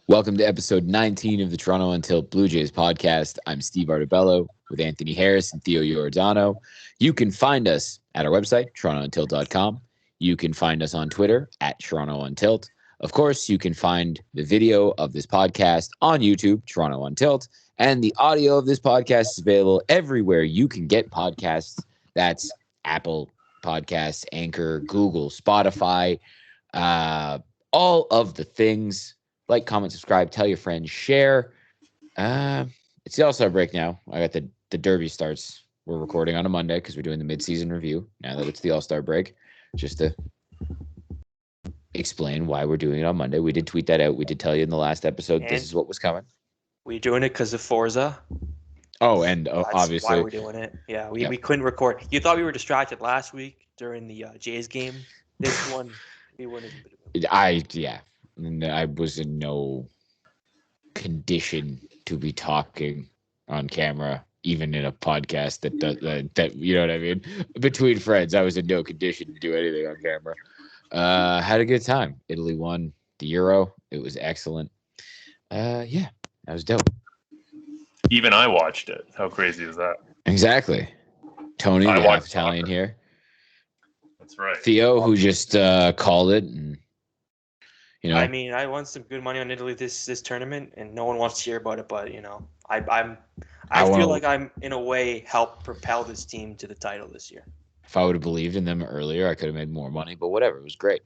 Welcome to episode 19 of the Toronto Until Blue Jays podcast. I'm Steve Artabello with Anthony Harris and Theo Giordano. You can find us at our website, torontountilt.com. You can find us on Twitter at TorontoUntilt. Of course, you can find the video of this podcast on YouTube, Toronto Untilt, and the audio of this podcast is available everywhere you can get podcasts. That's Apple Podcasts, Anchor, Google, Spotify, all of the things. Like, comment, subscribe, tell your friends, share. It's the All-Star break now. I got the Derby starts. We're recording on a Monday because we're doing the mid-season review now that it's the All-Star break. Just to explain why we're doing it on Monday. We did tweet that out. We did tell you in the last episode this is what was coming. We're doing it because of Forza. Oh, and That's obviously why we're doing it. Yeah, we couldn't record. You thought we were distracted last week during the Jays game. This one, we wouldn't. And I was in no condition to be talking on camera, even in a podcast that you know what I mean? Between friends, I was in no condition to do anything on camera. Had a good time. Italy won the Euro. It was excellent. That was dope. Even I watched it. How crazy is that? Exactly. Tony, the half Italian here. That's right. Theo, who just called it, and you know. I mean, I won some good money on Italy this tournament, and no one wants to hear about it. But you know, I feel like I'm in a way helped propel this team to the title this year. If I would have believed in them earlier, I could have made more money. But whatever, it was great.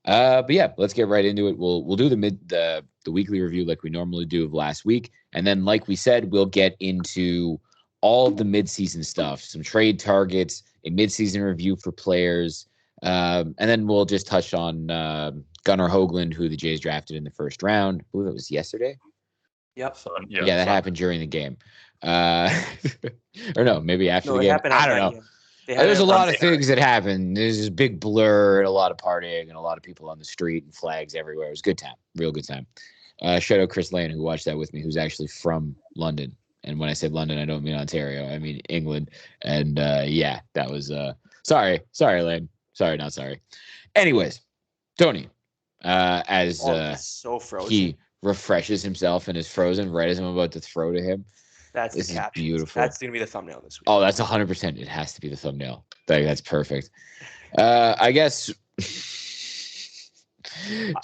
But yeah, let's get right into it. We'll do the weekly review like we normally do of last week, and then like we said, we'll get into all of the midseason stuff, some trade targets, a midseason review for players, and then we'll just touch on Gunnar Hoagland, who the Jays drafted in the first round. I believe it was yesterday. Yep. That happened during the game. Or no, maybe after the game. I don't know. There's a lot of things that happened. There's this big blur and a lot of partying and a lot of people on the street and flags everywhere. It was a good time. Real good time. Shout out Chris Lane, who watched that with me, who's actually from London. And when I say London, I don't mean Ontario. I mean England. And that was sorry, Lane. Sorry, not sorry. Anyways, Tony, as so frozen. He refreshes himself and is frozen right as I'm about to throw to him. This is beautiful. That's going to be the thumbnail this week. Oh, that's 100%. It has to be the thumbnail. That's perfect. I guess. Do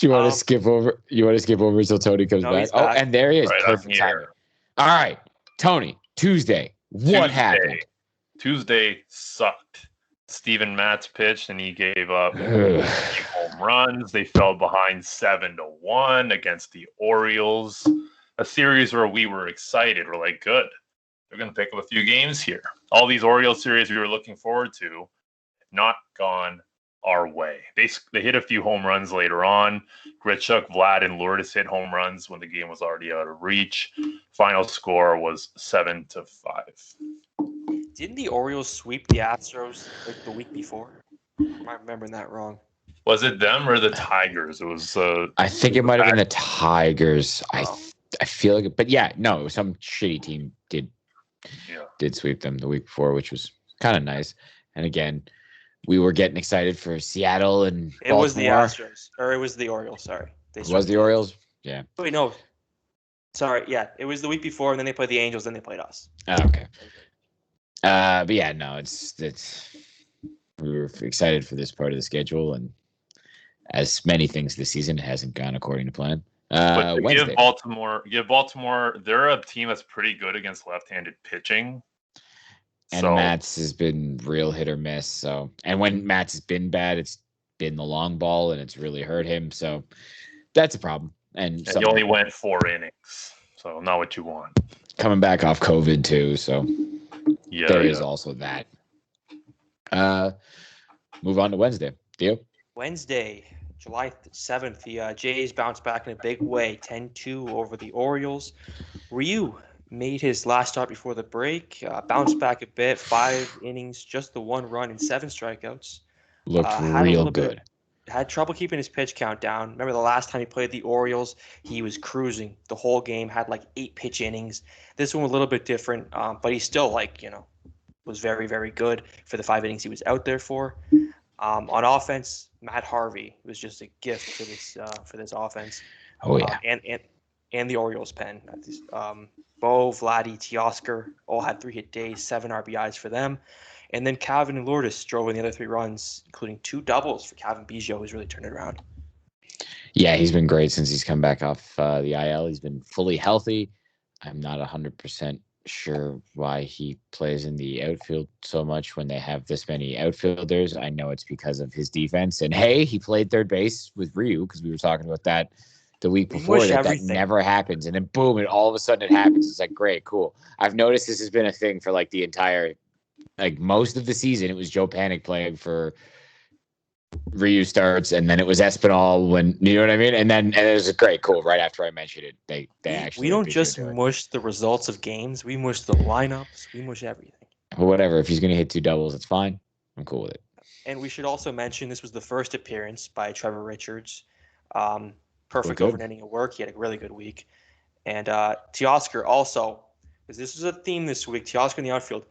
you want to skip over? You want to skip over until Tony comes back? Oh, and there he is. Right, perfect timing. All right, Tony. Tuesday. What happened? Tuesday sucked. Steven Matz pitched and he gave up home runs. They fell behind 7-1 against the Orioles. A series where we were excited. We're like, good. They're going to pick up a few games here. All these Orioles series we were looking forward to have not gone our way. They hit a few home runs later on. Grichuk, Vlad, and Lourdes hit home runs when the game was already out of reach. Final score was 7-5. Didn't the Orioles sweep the Astros like the week before? Am I remembering that wrong? Was it them or the Tigers? It was. I think it might have been the Tigers. I feel like it, but yeah, no, some shitty team did sweep them the week before, which was kind of nice. And again, we were getting excited for Seattle and it Baltimore. Was the Astros, or it was the Orioles. Sorry, it was the Orioles. Yeah. Wait, no. Sorry, yeah, it was the week before, and then they played the Angels, then they played us. Oh, okay. But yeah, no, it's we were excited for this part of the schedule, and as many things this season, it hasn't gone according to plan. Wednesday. Give Baltimore. They're a team that's pretty good against left-handed pitching. And Matz has been real hit or miss. So, and when Matz has been bad, it's been the long ball, and it's really hurt him. So, that's a problem. And he only went 4 innings, so not what you want. Coming back off COVID too, so there is also that. Move on to Wednesday. Theo? Wednesday, July 7th, the Jays bounced back in a big way, 10-2 over the Orioles. Ryu made his last start before the break, bounced back a bit, 5 innings, just the 1 run and 7 strikeouts. Looked real good. Had trouble keeping his pitch count down. Remember the last time he played the Orioles, he was cruising the whole game, had like 8 pitch innings. This one was a little bit different, but he still was very, very good for the 5 innings he was out there for. On offense, Matt Harvey was just a gift for this offense. Oh yeah, and the Orioles pen. Bo, Vladdy, Teoscar all had 3-hit days, 7 RBIs for them. And then Calvin and Lourdes drove in the other 3 runs, including 2 doubles for Calvin Biggio, who's really turned it around. Yeah, he's been great since he's come back off the IL. He's been fully healthy. I'm not 100% sure why he plays in the outfield so much when they have this many outfielders. I know it's because of his defense. And, hey, he played third base with Ryu because we were talking about that the week before. That never happens. And then, boom, and all of a sudden it happens. It's like, great, cool. I've noticed this has been a thing for, like, the entire – like, most of the season it was Joe Panic playing for – Ryu starts, and then it was Espinal when you know what I mean, and it was great, cool. Right after I mentioned it, they actually we don't just mush the results of games; we mush the lineups, we mush everything. But whatever, if he's gonna hit 2 doubles, it's fine. I'm cool with it. And we should also mention this was the first appearance by Trevor Richards. Perfect over an inning of work. He had a really good week, and Teoscar also, because this was a theme this week. Teoscar in the outfield.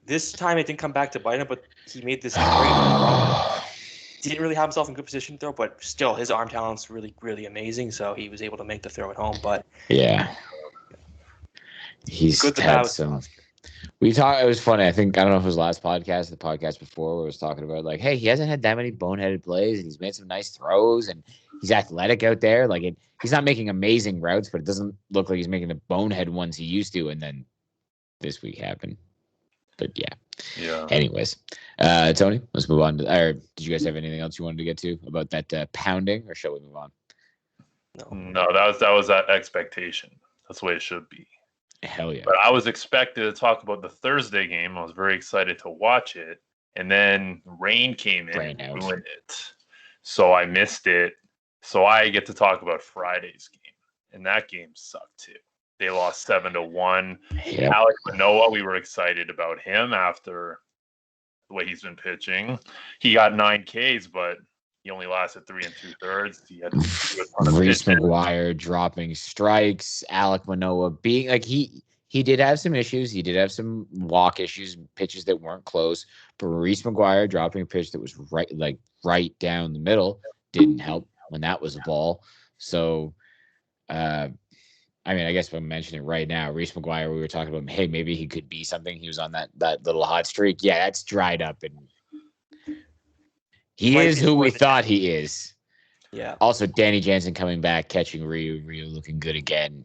This time it didn't come back to bite him, but he made this great run. Didn't really have himself in good position to throw, but still his arm talent's really, really amazing. So he was able to make the throw at home. But yeah, he's good had some. We talked. It was funny. I don't know if it was last podcast, the podcast before, where I was talking about like, hey, he hasn't had that many boneheaded plays, and he's made some nice throws, and he's athletic out there. Like he's not making amazing routes, but it doesn't look like he's making the bonehead ones he used to. And then this week happened. But yeah. Anyways, Tony, let's move on. Or did you guys have anything else you wanted to get to about that pounding, or shall we move on? No, that was that expectation. That's the way it should be. Hell yeah! But I was expected to talk about the Thursday game. I was very excited to watch it, and then rain came in and ruined it. So I missed it. So I get to talk about Friday's game, and that game sucked too. They lost 7-1. Yep. Alek Manoah, we were excited about him after the way he's been pitching. He got 9 Ks, but he only lasted 3 2/3. He had Reese McGuire dropping strikes. Alek Manoah being like he did have some issues. He did have some walk issues, pitches that weren't close. But Reese McGuire dropping a pitch that was right down the middle didn't help when that was a ball. So. I guess if I'm mentioning it right now, Reese McGuire, we were talking about, hey, maybe he could be something. He was on that little hot streak. Yeah, that's dried up. And he is who we thought he is. Yeah. Also, Danny Jansen coming back, catching Ryu looking good again.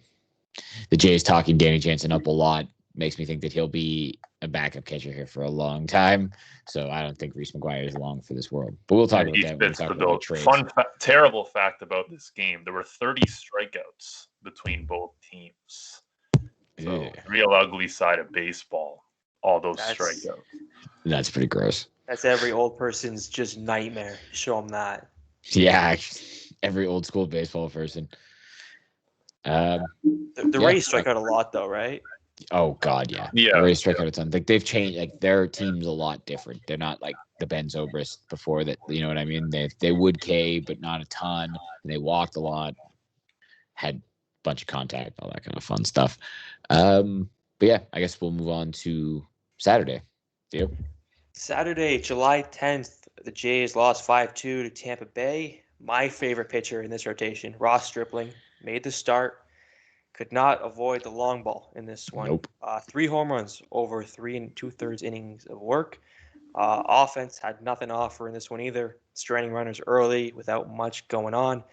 The Jays talking Danny Jansen up a lot. Makes me think that he'll be a backup catcher here for a long time. So I don't think Reese McGuire is long for this world. But we'll talk about that when we talk about trades. Terrible fact about this game, there were 30 strikeouts between both teams. So real ugly side of baseball, all those strikeouts. That's pretty gross. That's every old person's just nightmare. Show them that. Yeah, every old school baseball person. The Rays strike out a lot, though, right? Oh God, yeah. Yeah. The Rays strike out a ton. Like they've changed. Like their team's a lot different. They're not like the Ben Zobrist before that. You know what I mean? They would K, but not a ton. And they walked a lot. Had a bunch of contact, all that kind of fun stuff. But yeah, I guess we'll move on to Saturday. Theo? Saturday, July 10th, the Jays lost 5-2 to Tampa Bay. My favorite pitcher in this rotation, Ross Stripling, made the start. Could not avoid the long ball in this one. Nope. 3 home runs over 3 2/3 innings of work. Offense had nothing to offer in this one either. Stranding runners early without much going on.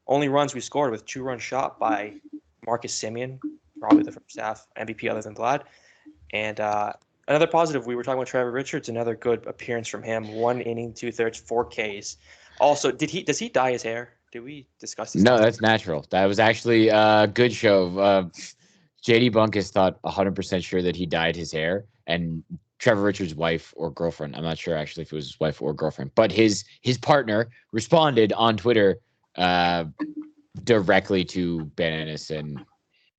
Only runs we scored with 2-run shot by Marcus Semien, probably the first half MVP other than Vlad. And another positive, we were talking about Trevor Richards, another good appearance from him. 1 inning, 2/3, 4 Ks. Also, does he dye his hair? Did we discuss this? No, that's natural. That was actually a good show. JD Bunkus thought 100% sure that he dyed his hair, and Trevor Richards' wife or girlfriend, I'm not sure actually if it was his wife or girlfriend, but his partner responded on Twitter directly to Ben Ennis and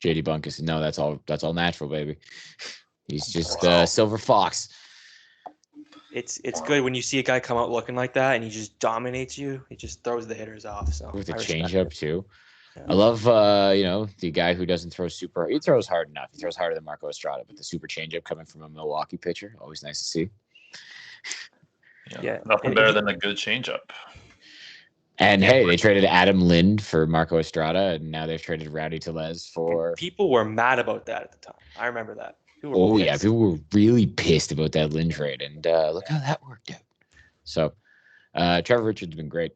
JD Bunkus. And no, that's all natural, baby. He's just a silver fox. It's good when you see a guy come out looking like that and he just dominates you. He just throws the hitters off. So with the changeup too. Yeah. I love the guy who doesn't throw super. He throws hard enough. He throws harder than Marco Estrada, but the super changeup coming from a Milwaukee pitcher, always nice to see. Yeah. Nothing better than a good changeup. And hey, they traded Adam Lind for Marco Estrada, and now they've traded Rowdy Tellez for. And people were mad about that at the time. I remember that. Yeah, people were really pissed about that Lind trade, and look how that worked out. So, Trevor Richards has been great.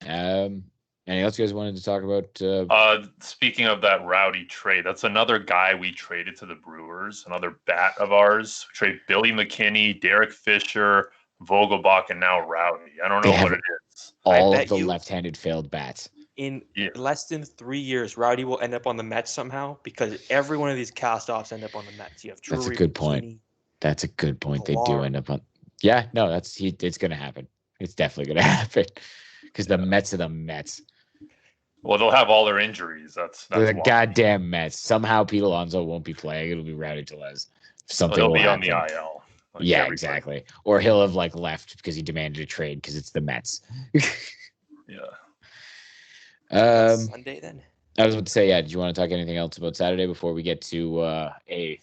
Anything else you guys wanted to talk about? Speaking of that Rowdy trade, that's another guy we traded to the Brewers, another bat of ours. We trade Billy McKinney, Derek Fisher, Vogelbach, and now Rowdy. I don't know what it is. All of the left-handed failed bats. In less than 3 years, Rowdy will end up on the Mets somehow because every one of these cast-offs end up on the Mets. You have Drury, That's a good point. That's a good point. They do end up on. Yeah, no, it's going to happen. It's definitely going to happen because the Mets are the Mets. Well, they'll have all their injuries. That's the goddamn Mets. Somehow Pete Alonso won't be playing. It'll be Rowdy Tellez. Something he'll will be happen. On the IL. Exactly. Or he'll have left because he demanded a trade because it's the Mets. Sunday then. I was about to say, did you want to talk anything else about Saturday before we get to a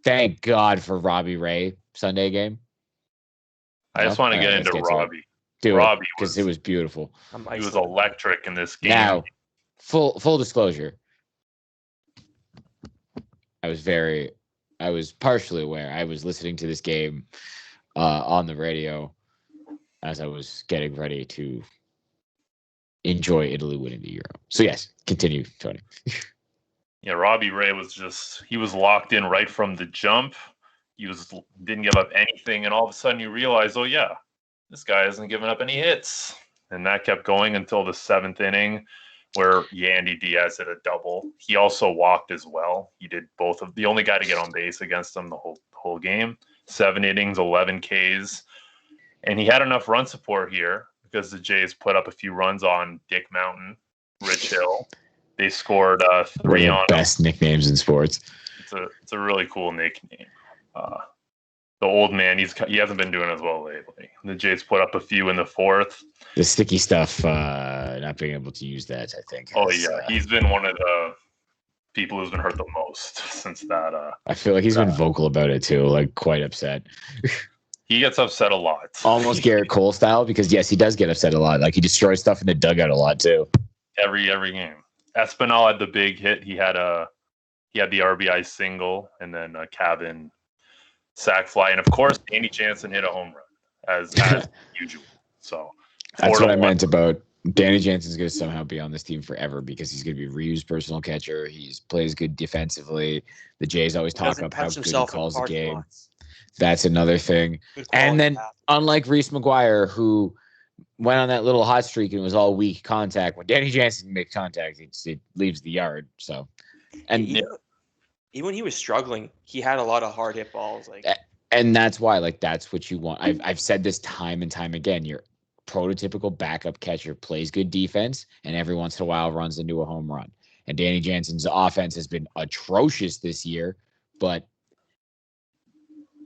thank God for Robbie Ray Sunday game? I just want to get into Robbie. Robbie, because it was beautiful. He was electric in this game. Now, full disclosure, I was partially aware. I was listening to this game on the radio as I was getting ready to enjoy Italy winning the Euro. So yes, continue, Tony. Robbie Ray he was locked in right from the jump. He didn't give up anything, and all of a sudden you realize, oh yeah, this guy hasn't given up any hits. And that kept going until the 7th inning where Yandy Diaz hit a double. He also walked as well. He did both of the only guy to get on base against him the whole game. 7 innings, 11 Ks. And he had enough run support here because the Jays put up a few runs on Dick Mountain, Rich Hill. They scored 3 on best nicknames in sports. It's a really cool nickname. The old man, he hasn't been doing as well lately. The Jays put up a few in the 4th. The sticky stuff, not being able to use that, I think. He's been one of the people who's been hurt the most since that. I feel like he's been vocal about it too, quite upset. He gets upset a lot. Almost Garrett Cole style, because yes, he does get upset a lot. He destroys stuff in the dugout a lot too. Every game. Espinal had the big hit. He had the RBI single, and then a Cabin sac fly, and of course Danny Jansen hit a home run as usual. So that's what I meant about Danny Jansen's going to somehow be on this team forever because he's going to be Ryu's personal catcher. He plays good defensively. The Jays always talk about how good he calls the game. Lots. That's another thing. And then unlike Reese McGuire, who went on that little hot streak and it was all weak contact, when Danny Jansen makes contact, it leaves the yard. So, and even when he was struggling, he had a lot of hard hit balls. And that's why, that's what you want. I've said this time and time again. Your prototypical backup catcher plays good defense and every once in a while runs into a home run. And Danny Jansen's offense has been atrocious this year, but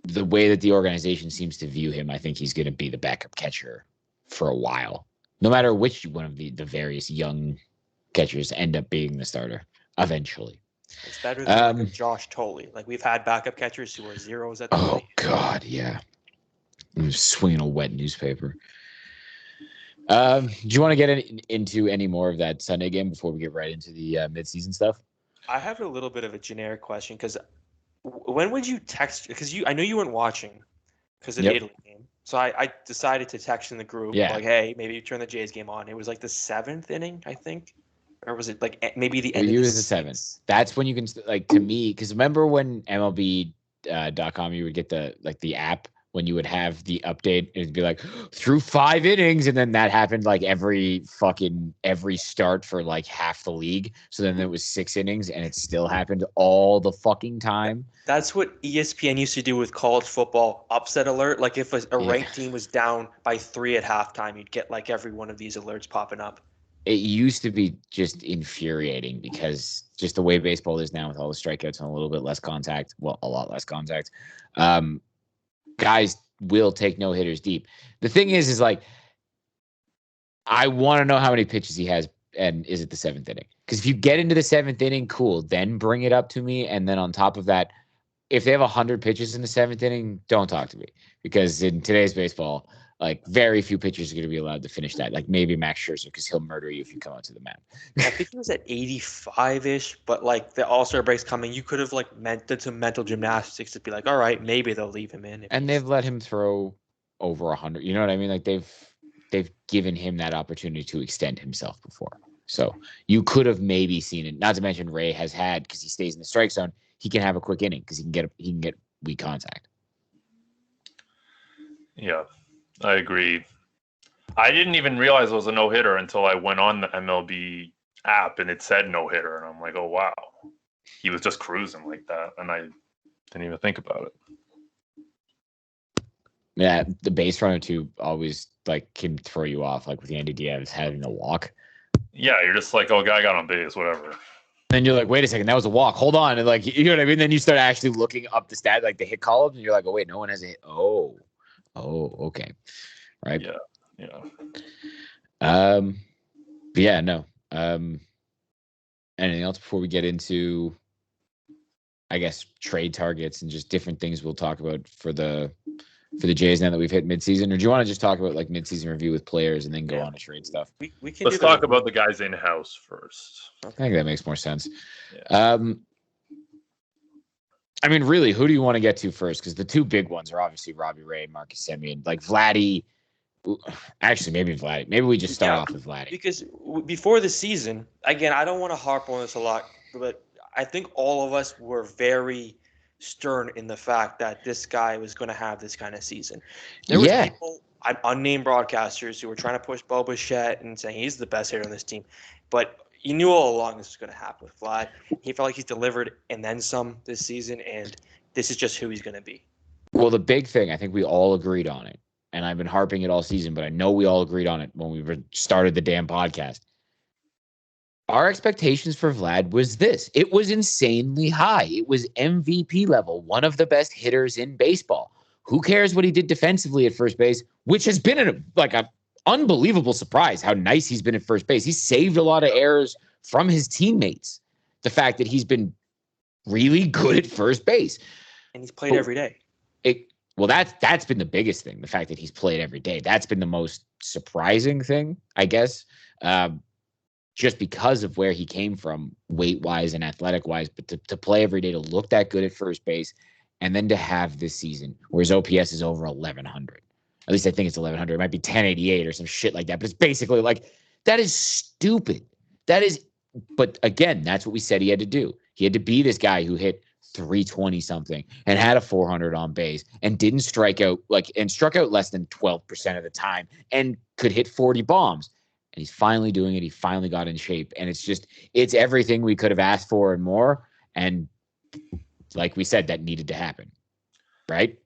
the way that the organization seems to view him, I think he's going to be the backup catcher for a while, no matter which one of the various young catchers end up being the starter eventually. It's better than Josh Tolley. We've had backup catchers who are zeros at the Oh, God, yeah. I'm swinging a wet newspaper. Do you want to get into any more of that Sunday game before we get right into the midseason stuff? I have a little bit of a generic question because when would you text? Because I know you weren't watching because of the Italy game. So I decided to text in the group hey, maybe you turn the Jays game on. It was the 7th inning, I think. Or was it maybe the end of the 7th? That's when you can to me, because remember when MLB.com you would get the app when you would have the update, it'd be through 5 innings, and then that happened every start for half the league. So then there was 6 innings, and it still happened all the fucking time. That's what ESPN used to do with college football upset alert. If a ranked team was down by 3 at halftime, you'd get every one of these alerts popping up. It used to be just infuriating because just the way baseball is now with all the strikeouts and a little bit less contact, a lot less contact, guys will take no hitters deep. The thing is I want to know how many pitches he has and is it the 7th inning? Because if you get into the 7th inning, cool, then bring it up to me. And then on top of that, if they have 100 pitches in the 7th inning, don't talk to me because in today's baseball, Like, very few pitchers are going to be allowed to finish that. Like, maybe Max Scherzer, because he'll murder you if you come onto the mound. I think he was at 85-ish, but like the All-Star break's coming. You could have like did some mental gymnastics to be like, all right, maybe they'll leave him in. And they've let him throw over 100. You know what I mean? Like, they've given him that opportunity to extend himself before. So you could have maybe seen it. Not to mention Ray has had, because he stays in the strike zone, he can have a quick inning because he can get weak contact. Yeah, I agree. I didn't even realize it was a no-hitter until I went on the MLB app and it said no-hitter. And I'm like, oh, wow. He was just cruising like that. And I didn't even think about it. Yeah, the base runner too always like can throw you off, like with Andy Diaz having a walk. Yeah, you're just like, oh, guy got on base, whatever. Then you're like, wait a second, that was a walk. Hold on. And like, you know what I mean? Then you start actually looking up the stat, like the hit columns, and you're like, oh, wait, no one has a hit. Oh, okay. Right. Yeah. But yeah, no. Anything else before we get into, I guess, trade targets and just different things we'll talk about for the Jays now that we've hit midseason? Or do you want to just talk about like midseason review with players and then go on to trade stuff? We can. Let's talk about the guys in house first. I think that makes more sense. Yeah. I mean, really, who do you want to get to first? Because the two big ones are obviously Robbie Ray and Marcus Semien. Like Vladdy. Actually, maybe Vladdy. Maybe we just start off with Vladdy. Because before the season, again, I don't want to harp on this a lot, but I think all of us were very stern in the fact that this guy was going to have this kind of season. There was people, unnamed broadcasters, who were trying to push Bo Bichette and saying he's the best hitter on this team. But you knew all along this was going to happen with Vlad. He felt like he's delivered and then some this season, and this is just who he's going to be. Well, the big thing, I think we all agreed on it, and I've been harping it all season, but I know we all agreed on it when we started the damn podcast. Our expectations for Vlad was this. It was insanely high. It was MVP level, one of the best hitters in baseball. Who cares what he did defensively at first base, which has been an unbelievable surprise how nice he's been at first base. He's saved a lot of errors from his teammates. The fact that he's been really good at first base. And he's played every day. That's been the biggest thing, the fact that he's played every day. That's been the most surprising thing, I guess. Just because of where he came from weight-wise and athletic-wise, but to play every day, to look that good at first base, and then to have this season where his OPS is over 1,100. At least I think it's 1,100. It might be 1088 or some shit like that, but it's basically like, that is stupid. But again, that's what we said he had to do. He had to be this guy who hit 320-something and had a 400 on base and didn't strike out, and struck out less than 12% of the time and could hit 40 bombs. And he's finally doing it. He finally got in shape. And it's everything we could have asked for and more. And like we said, that needed to happen. Right?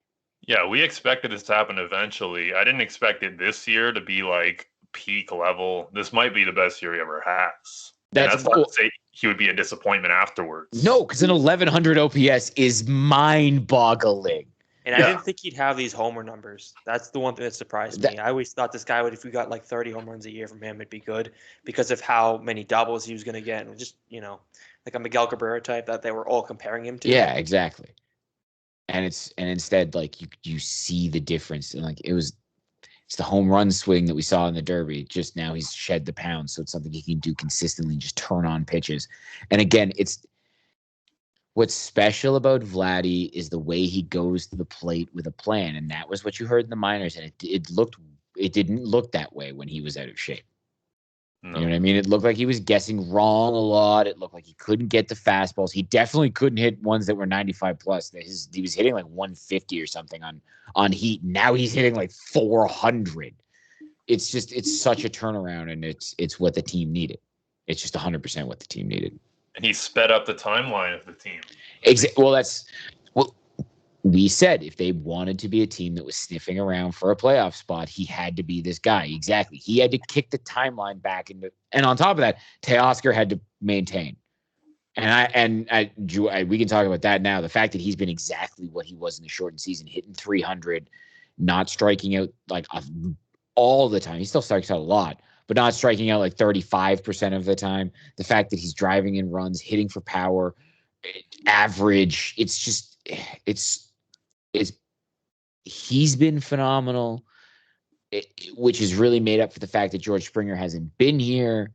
Yeah, we expected this to happen eventually. I didn't expect it this year to be like peak level. This might be the best year he ever has. That's not to say he would be a disappointment afterwards. No, because an 1,100 OPS is mind-boggling. And I didn't think he'd have these homer numbers. That's the one thing that surprised me. I always thought this guy would, if we got like 30 home runs a year from him, it'd be good because of how many doubles he was going to get. And just, like a Miguel Cabrera type that they were all comparing him to. Yeah, exactly. And instead, like you see the difference. And like it's the home run swing that we saw in the Derby. Just now he's shed the pounds. So it's something he can do consistently, just turn on pitches. And again, what's special about Vladdy is the way he goes to the plate with a plan. And that was what you heard in the minors. And it didn't look that way when he was out of shape. No. You know what I mean? It looked like he was guessing wrong a lot. It looked like he couldn't get the fastballs. He definitely couldn't hit ones that were 95 plus. He was hitting like 150 or something on heat. Now he's hitting like 400. It's such a turnaround, and it's what the team needed. It's just 100% what the team needed. And he sped up the timeline of the team. Well, we said if they wanted to be a team that was sniffing around for a playoff spot, he had to be this guy. Exactly. He had to kick the timeline back and on top of that, Teoscar had to maintain. And we can talk about that now. The fact that he's been exactly what he was in the shortened season, hitting 300, not striking out like all the time. He still strikes out a lot, but not striking out like 35% of the time. The fact that he's driving in runs, hitting for power, average. He's been phenomenal. which is really made up for the fact that George Springer hasn't been here,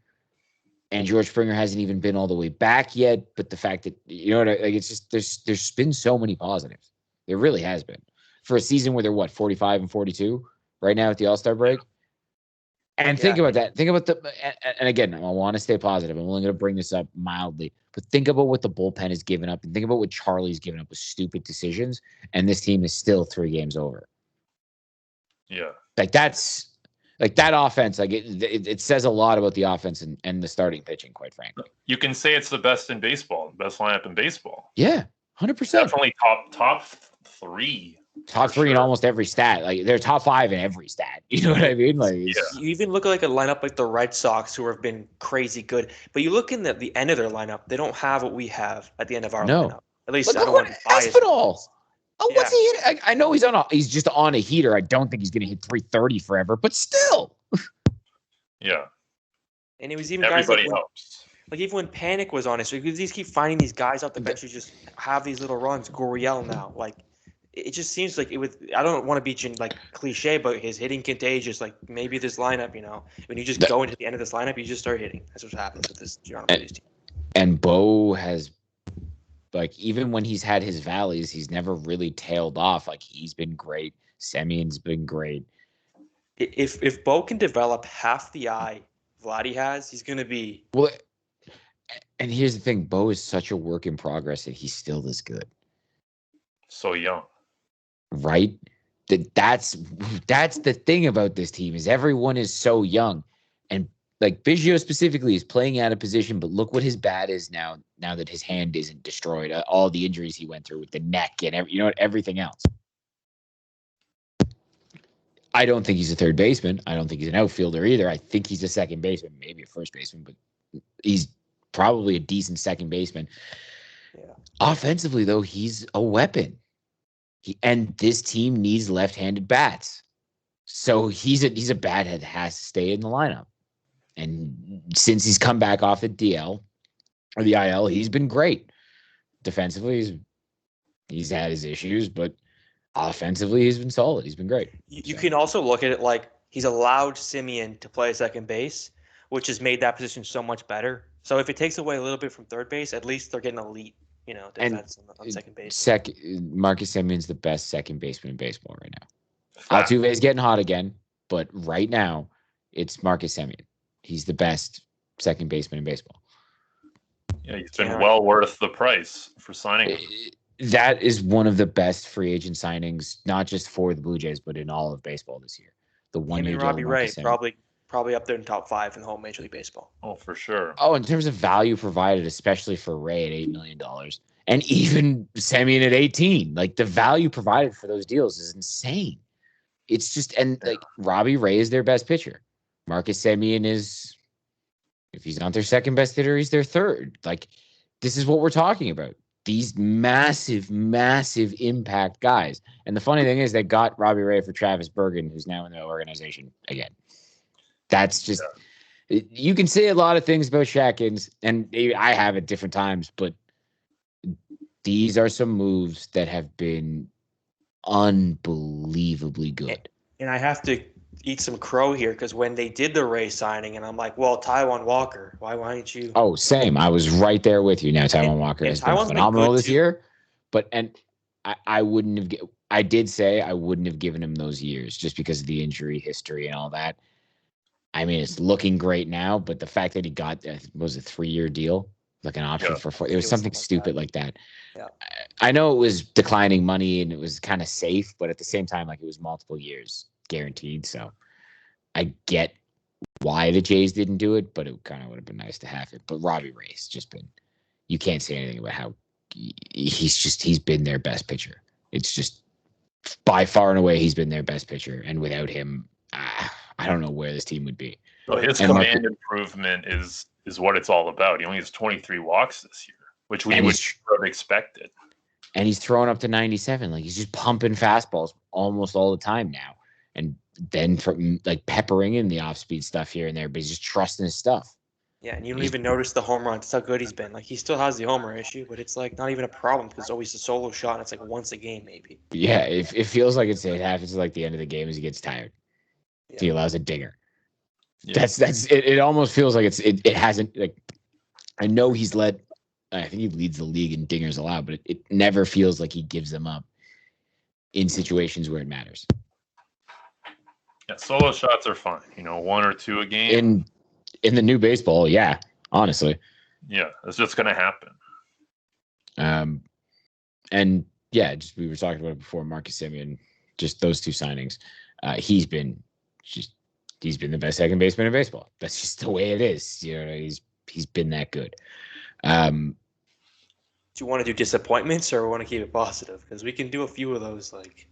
and George Springer hasn't even been all the way back yet. But the fact that it's just there's been so many positives. There really has been for a season where they're 45 and 42 right now at the All-Star break. And think about that. Think about and again, I want to stay positive. I'm only going to bring this up mildly, but think about what the bullpen has given up, and think about what Charlie's given up with stupid decisions. And this team is still 3 games over. Yeah. That's that offense. It says a lot about the offense and the starting pitching, quite frankly. You can say it's the best in baseball, best lineup in baseball. Yeah, 100%. Definitely top 3. Top 3 in almost every stat. Like they're top 5 in every stat. You know what I mean? Like you even look at a lineup like the Red Sox, who have been crazy good. But you look in the end of their lineup, they don't have what we have at the end of our lineup. At least I don't want to be biased. Espinal. Oh, what's he hitting? I know he's just on a heater. I don't think he's going to hit 330 forever, but still. Yeah. And it was even everybody guys helps. Like even when Panic was on it, so you just keep finding these guys off the bench who just have these little runs. Gurriel now, like it just seems like it would. I don't want to be cliche, but his hitting contagious. Like maybe this lineup, when you just go into the end of this lineup, you just start hitting. That's what happens with this Toronto Blue Jays team. And Bo has, even when he's had his valleys, he's never really tailed off. Like he's been great. Semion's been great. If Bo can develop half the eye Vladdy has, he's going to be well. And here's the thing: Bo is such a work in progress that he's still this good. So young, right? That's the thing about this team is everyone is so young, and Biggio specifically is playing out of position. But look what his bat is now. Now that his hand isn't destroyed, all the injuries he went through with the neck and everything else. I don't think he's a third baseman. I don't think he's an outfielder either. I think he's a second baseman, maybe a first baseman, but he's probably a decent second baseman. Yeah. Offensively, though, he's a weapon. And this team needs left-handed bats. So he's a bat that has to stay in the lineup. And since he's come back off the DL or the IL, he's been great. Defensively, he's had his issues, but offensively, he's been solid. He's been great. You can also look at it like he's allowed Semien to play second base, which has made that position so much better. So if it takes away a little bit from third base, at least they're getting elite, defense on second base. Marcus Semien's the best second baseman in baseball right now. Altuve's getting hot again, but right now it's Marcus Semien. He's the best second baseman in baseball. Yeah, he's been well worth the price for signing him. That is one of the best free agent signings, not just for the Blue Jays, but in all of baseball this year. The 1 year deal. Robbie Ray, probably up there in top 5 in the whole Major League Baseball. Oh, for sure. Oh, in terms of value provided, especially for Ray at $8 million, and even Semien at 18, the value provided for those deals is insane. It's just Robbie Ray is their best pitcher. Marcus Semien is, if he's not their second best hitter, he's their third. This is what we're talking about. These massive, massive impact guys. And the funny thing is they got Robbie Ray for Travis Bergen, who's now in the organization again. That's just you can say a lot of things about Shakins, and I have at different times, but these are some moves that have been unbelievably good. And I have to eat some crow here because when they did the Ray signing, and I'm like, well, Taijuan Walker, why don't you? Oh, same. I was right there with you. Now Taijuan Walker has been phenomenal this year, I wouldn't have. I did say I wouldn't have given him those years just because of the injury history and all that. I mean, it's looking great now, but the fact that he got was a 3-year deal, like an option for 4, it was something stupid like that. Yeah. I know it was declining money and it was kind of safe, but at the same time, it was multiple years guaranteed. So I get why the Jays didn't do it, but it kind of would have been nice to have it. But Robbie Ray's just been, you can't say anything about how he's been their best pitcher. It's just by far and away, he's been their best pitcher. And without him, I don't know where this team would be. Well, his command improvement is what it's all about. He only has 23 walks this year, which we would have expected. And he's throwing up to 97. He's just pumping fastballs almost all the time now. And then from peppering in the off-speed stuff here and there, but he's just trusting his stuff. Yeah, and you don't even notice the home runs. That's how good he's been. He still has the homer issue, but it's not even a problem because it's always a solo shot. And it's once a game maybe. Yeah, it feels like it happens at the end of the game as he gets tired. Yeah. he allows a dinger. Yeah. That's it. It almost feels like it hasn't like. I know he's led. I think he leads the league in dingers allowed, but it never feels like he gives them up in situations where it matters. Yeah, solo shots are fine. 1 or 2 a game. In the new baseball, yeah, honestly. Yeah, it's just going to happen. And yeah, just we were talking about it before. Marcus Semien, just those 2 signings. He's been the best second baseman in baseball. That's just the way it is. He's been that good. Do you want to do disappointments or want to keep it positive? Because we can do a few of those. Like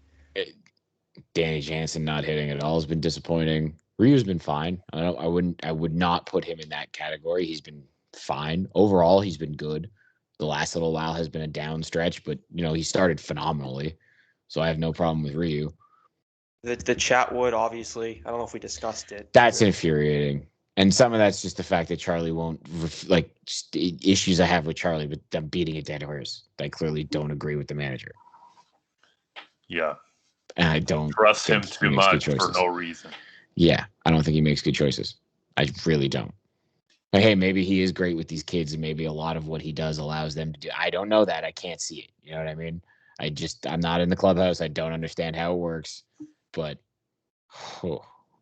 Danny Jansen not hitting at all has been disappointing. Ryu's been fine. I would not put him in that category. He's been fine. Overall, he's been good. The last little while has been a down stretch, but he started phenomenally. So I have no problem with Ryu. the Chatwood, obviously. I don't know if we discussed it. That's infuriating. And some of that's just the fact that Charlie won't issues I have with Charlie, but them beating a dead horse. I clearly don't agree with the manager. Yeah. And I don't trust him too much for no reason. Yeah, I don't think he makes good choices. I really don't. Like, hey, maybe he is great with these kids, and maybe a lot of what he does allows them to do. I don't know that. I can't see it. You know what I mean? I'm not in the clubhouse. I don't understand how it works. But,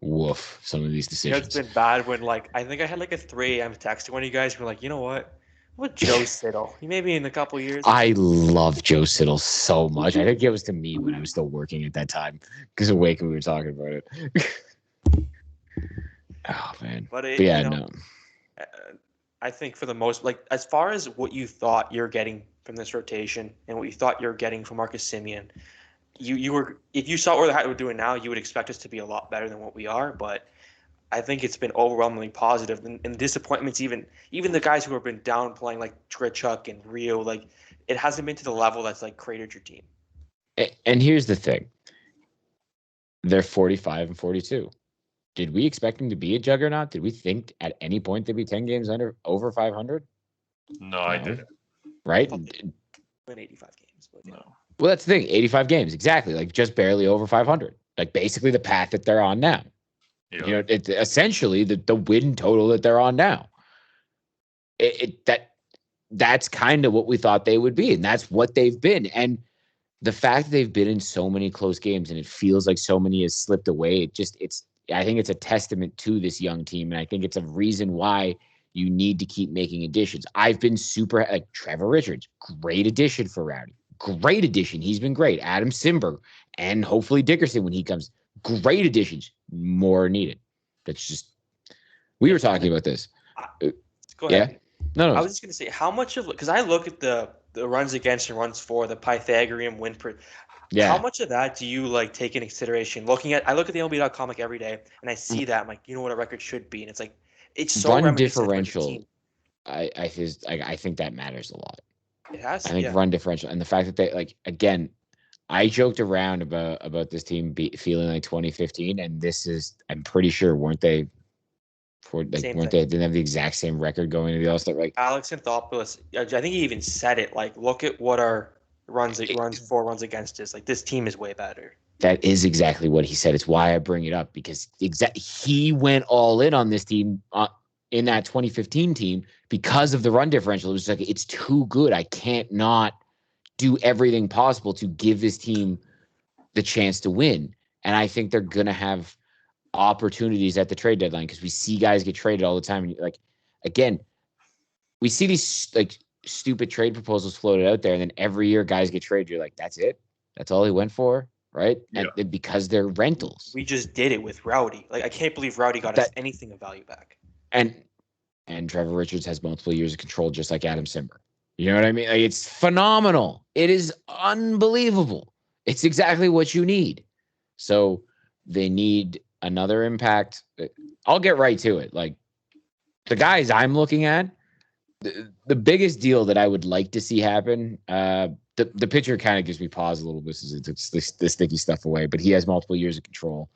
woof, some of these decisions. It's been bad when, I think I had a 3 a.m. text to one of you guys who were like, you know what? What Joe Siddle? He may be in a couple years. I love Joe Siddle so much. I think it was to me when I was still working at that time because of Wake and we were talking about it. Oh, man. But no. I think for the most, as far as what you thought you're getting from this rotation and what you thought you're getting from Marcus Semien, you were, if you saw what we're doing now, you would expect us to be a lot better than what we are. But I think it's been overwhelmingly positive. And disappointments, even the guys who have been downplaying like Grichuk and Rio, it hasn't been to the level that's created your team. And here's the thing. They're 45 and 42. Did we expect them to be a juggernaut? Did we think at any point they'd be 10 games over 500? No, I didn't. Right? Win 85 games. But no. Well, that's the thing. 85 games, exactly. Just barely over 500. Basically the path that they're on now. Yeah. It's essentially the win total that they're on now. That's kind of what we thought they would be, and that's what they've been. And the fact that they've been in so many close games and it feels like so many has slipped away, I think it's a testament to this young team, and I think it's a reason why you need to keep making additions. I've been super Trevor Richards, great addition for Rowdy. Great addition. He's been great. Adam Simberg and hopefully Dickerson when he comes. Great additions. More needed. That's just we were talking about this. Go ahead. Yeah. No. I was just gonna say how much of because I look at the runs against and runs for, the Pythagorean win per. Yeah. How much of that do you take into consideration? I look at the MLB.com every day and I see that I'm like, you know what a record should be, and it's so run differential. I think that matters a lot. It has. I think run differential and the fact that they again, I joked around about this team feeling like 2015, and this is I'm pretty sure weren't they didn't have the exact same record going into the All-Star. Alex Anthopoulos, I think he even said it. Look at what our runs runs against is. This team is way better. That is exactly what he said. It's why I bring it up because he went all in on this team in that 2015 team because of the run differential. It was it's too good. I can't not do everything possible to give this team the chance to win. And I think they're going to have opportunities at the trade deadline because we see guys get traded all the time. And again, we see these stupid trade proposals floated out there. And then every year guys get traded. You're like, that's it. That's all he went for. Right. Yeah. And because they're rentals. We just did it with Rowdy. I can't believe Rowdy got us anything of value back. And Trevor Richards has multiple years of control, just like Adam Simber. You know what I mean? It's phenomenal. It is unbelievable. It's exactly what you need. So they need another impact. I'll get right to it. The guys I'm looking at, the biggest deal that I would like to see happen, the pitcher kind of gives me pause a little bit since it takes the sticky stuff away, but he has multiple years of control.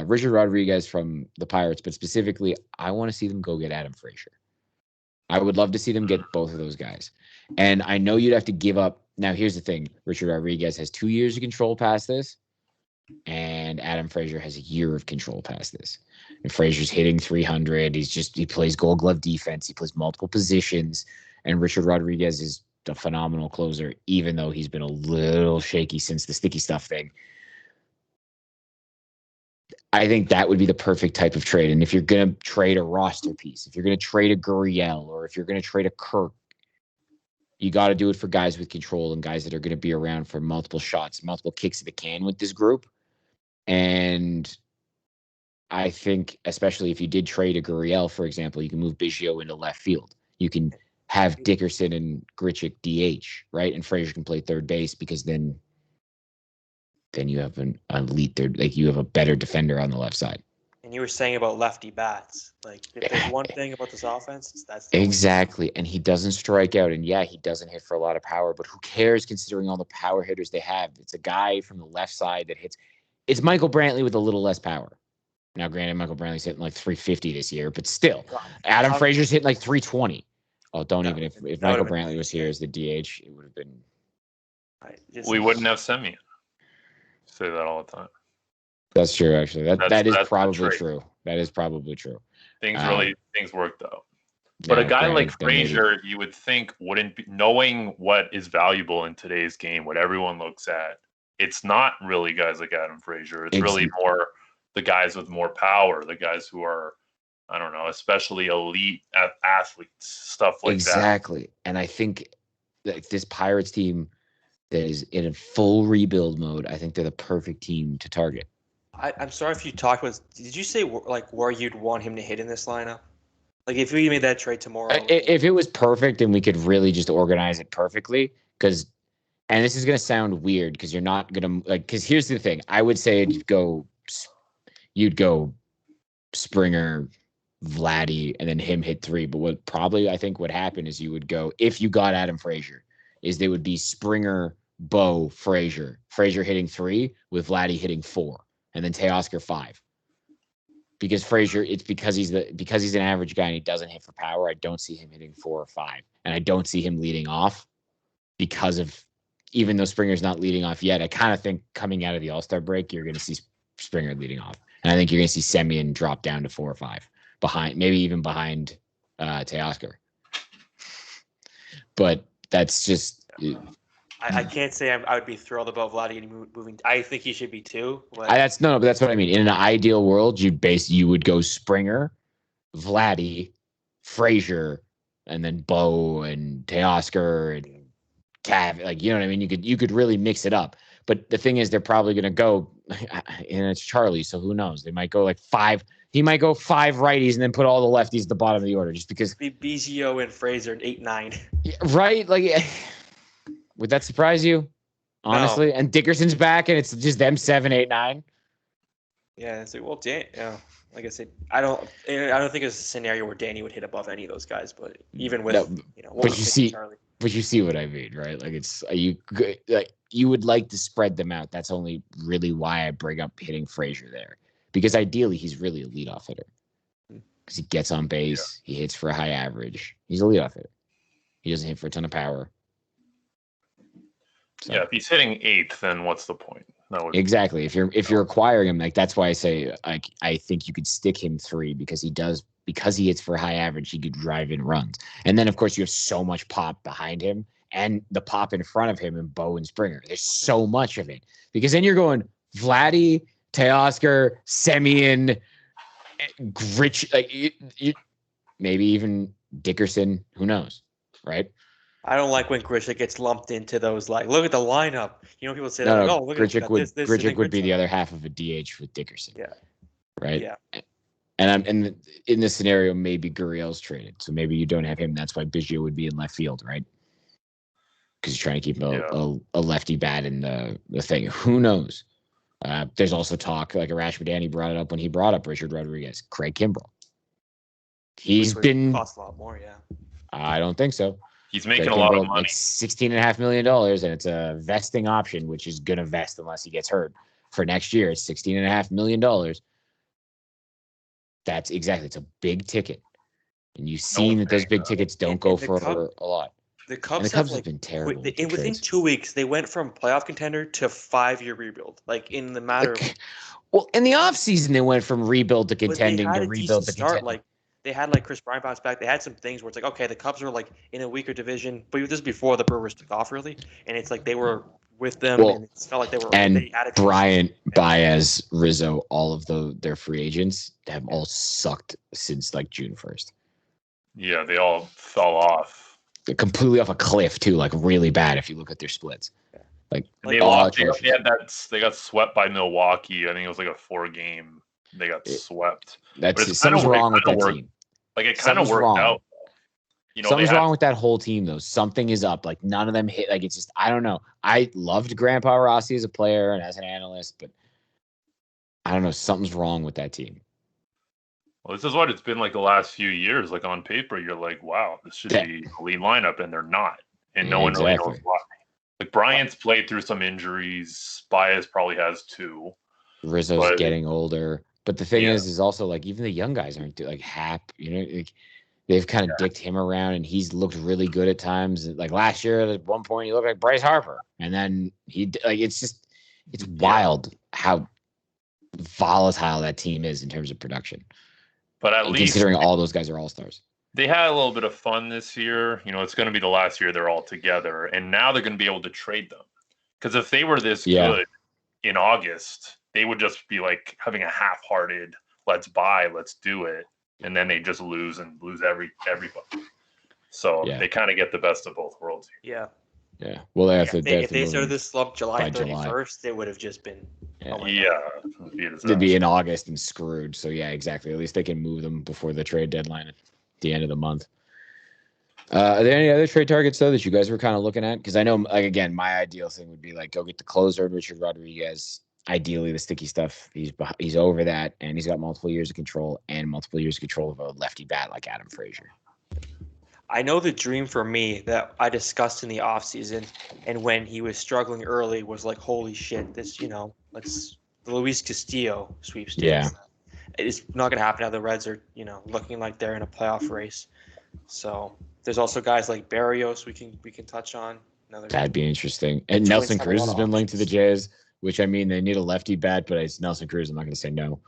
Richard Rodriguez from the Pirates, but specifically, I want to see them go get Adam Frazier. I would love to see them get both of those guys. And I know you'd have to give up. Now, here's the thing. Richard Rodriguez has 2 years of control past this. And Adam Frazier has a year of control past this. And Frazier's hitting 300. He plays Gold Glove defense. He plays multiple positions. And Richard Rodriguez is a phenomenal closer, even though he's been a little shaky since the sticky stuff thing. I think that would be the perfect type of trade. And if you're going to trade a roster piece, if you're going to trade a Gurriel, or if you're going to trade a Kirk, you got to do it for guys with control and guys that are going to be around for multiple shots, multiple kicks of the can with this group. And I think, especially if you did trade a Gurriel, for example, you can move Biggio into left field. You can have Dickerson and Grichuk DH, right? And Frazier can play third base, because then you have an elite third, like you have a better defender on the left side. And you were saying about lefty bats. Like, if there's one thing about this offense, that's exactly. And he doesn't strike out. And yeah, he doesn't hit for a lot of power, but who cares considering all the power hitters they have? It's a guy from the left side that hits. It's Michael Brantley with a little less power. Now, granted, Michael Brantley's hitting like 350 this year, but still, Adam Frazier's hitting like 320. Oh, don't even. If Michael Brantley was here as the DH, it would have been. We wouldn't have Semien. Say that all the time. That's true, actually. That is probably true. That is probably true. Things worked out. But a guy like Frazier, you would think wouldn't be, knowing what is valuable in today's game, what everyone looks at. It's not really guys like Adam Frazier. It's really more the guys with more power, the guys who are, I don't know, especially elite athletes, stuff like that. Exactly. And I think that this Pirates team that is in a full rebuild mode, I think they're the perfect team to target. I'm sorry if you talked about. Did you say like where you'd want him to hit in this lineup? Like if we made that trade tomorrow. If it was perfect and we could really just organize it perfectly, because, and this is going to sound weird because you're not going to like, because here's the thing. I would say you'd go Springer, Vladdy, and then him hit 3. But what probably I think would happen is you would go, if you got Adam Frazier, is they would be Springer, Bo, Frazier hitting 3 with Vladdy hitting 4. And then Teoscar 5, because Frazier, it's because he's an average guy and he doesn't hit for power. I don't see him hitting 4 or 5, and I don't see him leading off because of, even though Springer's not leading off yet, I kind of think coming out of the All-Star break, you're going to see Springer leading off, and I think you're going to see Semien drop down to 4 or 5 behind, maybe even behind Teoscar. But that's just. I can't say I would be thrilled about Vladdy moving. I think he should be too. But that's what I mean. In an ideal world, you would go Springer, Vladdy, Frazier, and then Bo and Teoscar and Cav. Like, you know what I mean? You could really mix it up. But the thing is, they're probably going to go, and it's Charlie, so who knows? They might go like 5. He might go 5 righties and then put all the lefties at the bottom of the order, just because. Biggio and Frazier 8-9. Yeah, right? Like. Would that surprise you? Honestly? No. And Dickerson's back and it's just them 7, 8, 9. Yeah, it's like, well, like I said, I don't think it's a scenario where Danny would hit above any of those guys, but even with but you see what I mean, right? Like it's you would like to spread them out. That's only really why I bring up hitting Frazier there, because ideally he's really a leadoff hitter because he gets on base, he hits for a high average. He's a leadoff hitter. He doesn't hit for a ton of power. So. Yeah, if he's hitting 8th, then what's the point? Exactly. If you're acquiring him, like that's why I say like I think you could stick him 3 because he hits for high average, he could drive in runs. And then of course you have so much pop behind him and the pop in front of him and Bo and Springer. There's so much of it. Because then you're going Vladdy, Teoscar, Semien, Grich, like you maybe even Dickerson, who knows, right? I don't like when Grichuk gets lumped into those. Like, look at the lineup. You know, people say, look Grichuk at this. Grichuk would be the other half of a DH with Dickerson. Yeah. Right. Yeah. And in this scenario, maybe Gurriel's traded, so maybe you don't have him. That's why Biggio would be in left field, right? Because you're trying to keep a lefty bat in the thing. Who knows? There's also talk, like Arash Madani brought it up when he brought up Richard Rodriguez, Craig Kimbrell. He's been cost a lot more. Yeah. I don't think so. He's making a lot of money. Like $16.5 million, and it's a vesting option, which is going to vest unless he gets hurt for next year. It's $16.5 million. It's a big ticket. And you've seen that those big tickets don't go for a lot. The And Cubs the Cubs have have been terrible. with their within trades. 2 weeks they went from playoff contender to 5-year rebuild. Like in the matter of Well, in the offseason, they went from rebuild to but they contending had to a rebuild decent to start. contending. Like they had like Chris Bryant bounce back. They had some things where it's like, okay, the Cubs were like in a weaker division, but this is before the Brewers took off really, and it's like they were with them, Well, and it felt like they And had a Bryant, Baez, Rizzo, all of their free agents have all sucked since like June 1st. Yeah, they all fell off. They're completely off a cliff too, like really bad if you look at their splits. Like They all lost. atrocious. They got swept by Milwaukee. I think it was like a 4-game. They got swept. But That's it's something's kinda- wrong with that worked. team. Like it kind of Something's worked wrong. out. You know, Something's they had wrong with that whole team though. Something is up. Like none of them hit. Like it's just I don't know. I loved Grandpa Rossi as a player and as an analyst, but I don't know. Something's wrong with that team. Well, this is what it's been like the last few years. Like on paper, you're like, wow, this should be a lead lineup, and they're not. And no one really knows why. Like Bryant's played through some injuries. Baez probably has too. Rizzo's getting older. But the thing is also like even the young guys aren't like Hap, like they've kind of dicked him around and he's looked really good at times. Like last year at one point he looked like Bryce Harper. And then it's wild how volatile that team is in terms of production. But at least considering all those guys are all-stars. They had a little bit of fun this year. You know, it's going to be the last year they're all together. And now they're going to be able to trade them. Because if they were this good in August, they would just be like having a half-hearted, let's do it. And then they just lose everybody. So they kind of get the best of both worlds. Yeah. Yeah. Well, if they started this slump July 31st, it would have just been. They'd be in August and screwed. So, yeah, exactly. At least they can move them before the trade deadline at the end of the month. Are there any other trade targets, though, that you guys were kind of looking at? Because I know, like, again, my ideal thing would be, like, go get the closer, Richard Rodriguez. Ideally, the sticky stuff, he's over that, and he's got multiple years of control and multiple years of control of a lefty bat like Adam Frazier. I know the dream for me that I discussed in the offseason and when he was struggling early was like, holy shit, this, let's the Luis Castillo sweepstakes. Yeah. It's not going to happen now. The Reds are, looking like they're in a playoff race. So there's also guys like Barrios we can touch on. That'd be interesting. And Nelson Cruz has been linked to the Jays, which I mean, they need a lefty bat, but it's Nelson Cruz. I'm not going to say no.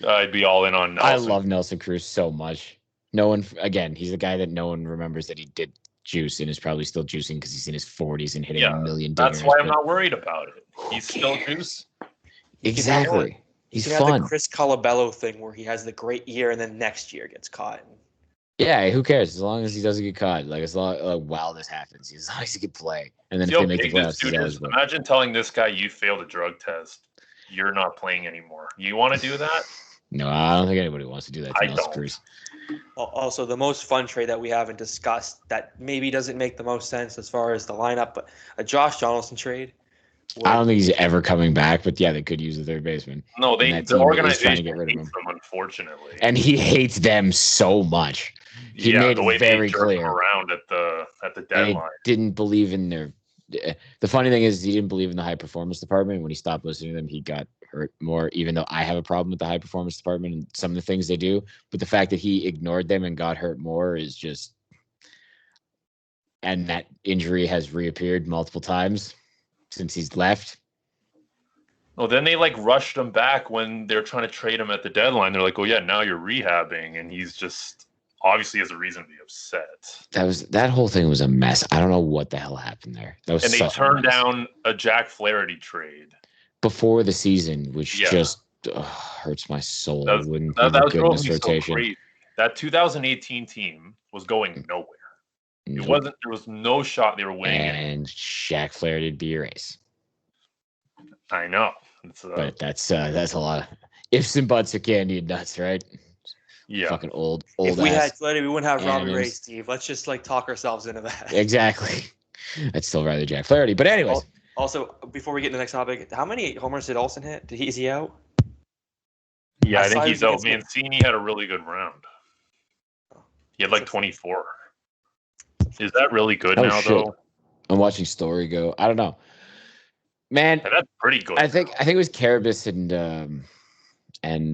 I'd be all in on Nelson. I love Nelson Cruz so much. No one, again, he's the guy that no one remembers that he did juice and is probably still juicing because he's in his 40s and hitting a million dingers. That's why I'm not worried about it. He's still juice. Exactly. He's fun. Have the Chris Colabello thing where he has the great year and then next year gets caught. Yeah, who cares? As long as he doesn't get caught. Like, as long while this happens, as long as he can play. And then if they make the playoffs, he's eligible. Imagine telling this guy you failed a drug test. You're not playing anymore. You want to do that? No, I don't think anybody wants to do that to Nelson Cruz. Also, the most fun trade that we haven't discussed that maybe doesn't make the most sense as far as the lineup, but a Josh Donaldson trade. I don't think he's ever coming back, but yeah, they could use the third baseman. No, the organization trying to get rid of him, unfortunately. And he hates them so much. He made it very clear around at the deadline. And he didn't believe in their. The funny thing is, he didn't believe in the high performance department. When he stopped listening to them, he got hurt more. Even though I have a problem with the high performance department and some of the things they do, but the fact that he ignored them and got hurt more is just. And that injury has reappeared multiple times since he's left. Well, then they rushed him back when they're trying to trade him at the deadline. They're like, "Oh yeah, now you're rehabbing," and he's just. Obviously has a reason to be upset. That whole thing was a mess. I don't know what the hell happened there. And they turned down a Jack Flaherty trade before the season, which just hurts my soul. That was rotation. So that 2018 team was going nowhere. Nope. It wasn't. There was no shot they were winning. And Jack Flaherty would be your ace. I know. But that's a lot of ifs and buts of candy and nuts, right? Yeah, fucking old. If we had Flaherty, we wouldn't have Robbie Ray, Steve. Let's just talk ourselves into that. Exactly. I'd still rather Jack Flaherty, but anyways. Also, before we get to the next topic, how many homers did Olsen hit? Is he out? Yeah, I think he's out. Mancini had a really good round. He had 24. Is that really good now, though? I'm watching Story go. I don't know, man. That's pretty good. I think it was Carabas and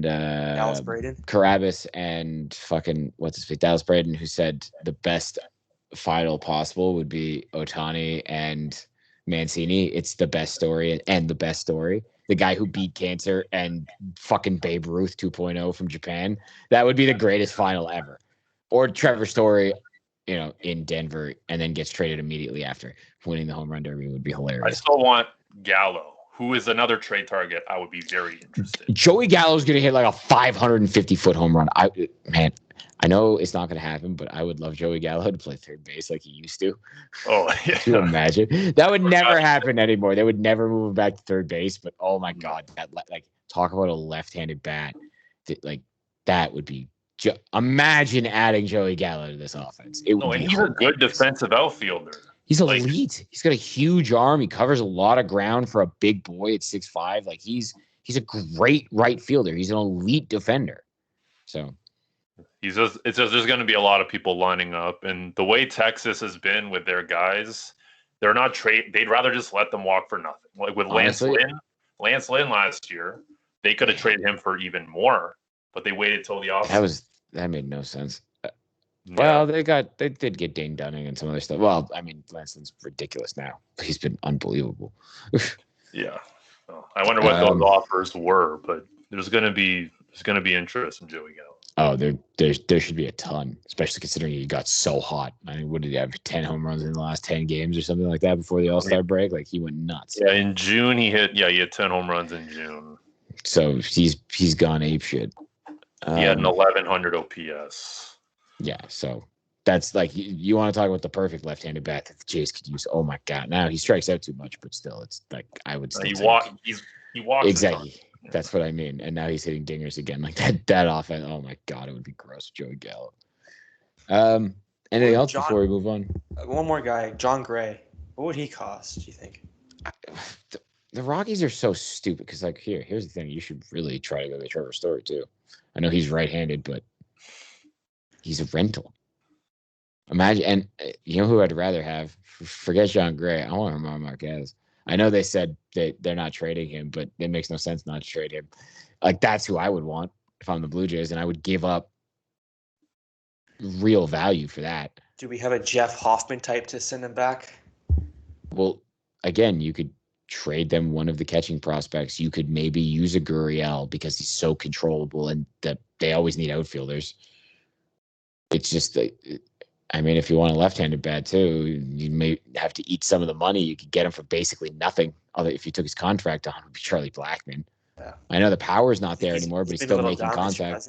Dallas Braden, Carabas and fucking what's his face, Dallas Braden, who said the best final possible would be Ohtani and Mancini. It's the best story and the best story. The guy who beat cancer and fucking Babe Ruth 2.0 from Japan. That would be the greatest final ever. Or Trevor Story, in Denver and then gets traded immediately after winning the home run derby would be hilarious. I still want Gallo, who is another trade target. I would be very interested. Joey Gallo's going to hit like a 550-foot home run. I know it's not going to happen, but I would love Joey Gallo to play third base like he used to. Oh, yeah. Can you imagine? That would never happen anymore. They would never move him back to third base. But oh my God, talk about a left-handed bat. That would be. Imagine adding Joey Gallo to this offense. He's a good defensive outfielder. He's elite. He's got a huge arm. He covers a lot of ground for a big boy at 6'5". He's a great right fielder. He's an elite defender. So. It's just there's going to be a lot of people lining up, and the way Texas has been with their guys, they're not they'd rather just let them walk for nothing. Like with Lance Lynn last year, they could have traded him for even more, but they waited till the offseason. That made no sense. Well, they did get Dane Dunning and some other stuff. Well, I mean, Lance Lynn's ridiculous now. He's been unbelievable. Yeah, I wonder what those offers were, but there's going to be interest in Joey Gallo. Oh, there should be a ton, especially considering he got so hot. I mean, what did he have? 10 home runs in the last 10 games or something like that before the All-Star break? Like, he went nuts. Yeah, in June he had 10 home runs in June. So he's gone apeshit. He had an 1100 OPS. Yeah, so that's like you want to talk about the perfect left-handed bat that the Jays could use. Oh my God! Now he strikes out too much, but still, it's like I would still. He walks exactly. That's what I mean. And now he's hitting dingers again. Like that offense. Oh my God, it would be gross with Joey Gallo. Anything else before we move on? One more guy, John Gray. What would he cost, do you think? The Rockies are so stupid because, like, here's the thing. You should really try to go to Trevor Story, too. I know he's right-handed, but he's a rental. Imagine, and you know who I'd rather have? Forget John Gray. I want Ramon Marquez. I know they said that they're not trading him, but it makes no sense not to trade him. Like, that's who I would want if I'm the Blue Jays, and I would give up real value for that. Do we have a Jeff Hoffman type to send him back? Well, again, you could trade them one of the catching prospects. You could maybe use a Gurriel because he's so controllable, and that they always need outfielders. It's just I mean, if you want a left-handed bat too, you may have to eat some of the money. You could get him for basically nothing. Although if you took his contract on, it would be Charlie Blackmon. Yeah. I know the power's not there anymore, but he's still making contact.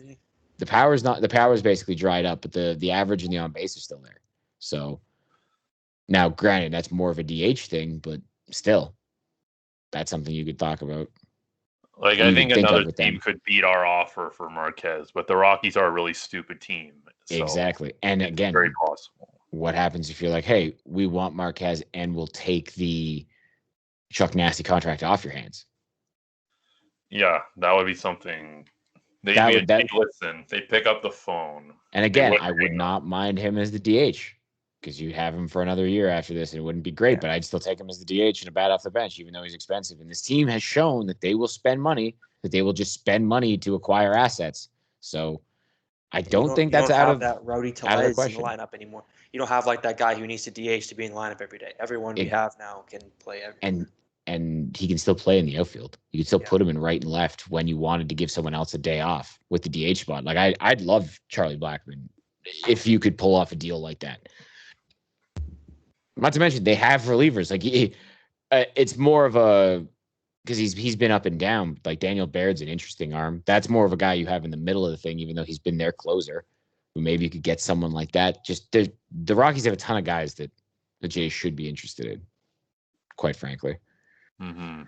The power's basically dried up, but the average and the on base are still there. So now, granted, that's more of a DH thing, but still, that's something you could talk about. Like, I think another team could beat our offer for Marquez, but the Rockies are a really stupid team. So exactly. And again, very possible. What happens if you're like, hey, we want Marquez and we'll take the Chuck Nasty contract off your hands? Yeah, that would be something. Listen, they pick up the phone. And again, I would not mind him as the DH because you'd have him for another year after this. And it wouldn't be great, but I'd still take him as the DH and a bat off the bench, even though he's expensive. And this team has shown that they will spend money, that they will just spend money to acquire assets. So I don't think that's out of that Rowdy Tellez in the lineup anymore. You don't have like that guy who needs to DH to be in the lineup every day. Everyone we have now can play every day. And he can still play in the outfield. You can still put him in right and left when you wanted to give someone else a day off with the DH spot. Like I'd love Charlie Blackmon if you could pull off a deal like that. Not to mention they have relievers. Like it's more of a because he's been up and down. Like Daniel Baird's an interesting arm. That's more of a guy you have in the middle of the thing, even though he's been their closer. Maybe you could get someone like that. Just the Rockies have a ton of guys that the Jays should be interested in, quite frankly. Mm-hmm.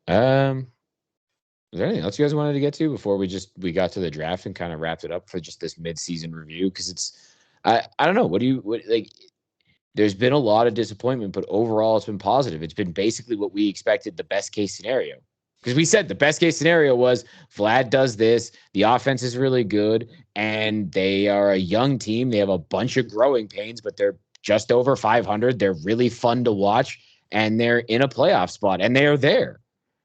Is there anything else you guys wanted to get to before we got to the draft and kind of wrapped it up for just this mid-season review? Because it's I don't know. What like? There's been a lot of disappointment, but overall it's been positive. It's been basically what we expected, the best case scenario. Because we said the best case scenario was Vlad does this, the offense is really good, and they are a young team. They have a bunch of growing pains, but they're just over 500. They're really fun to watch, and they're in a playoff spot, and they are there.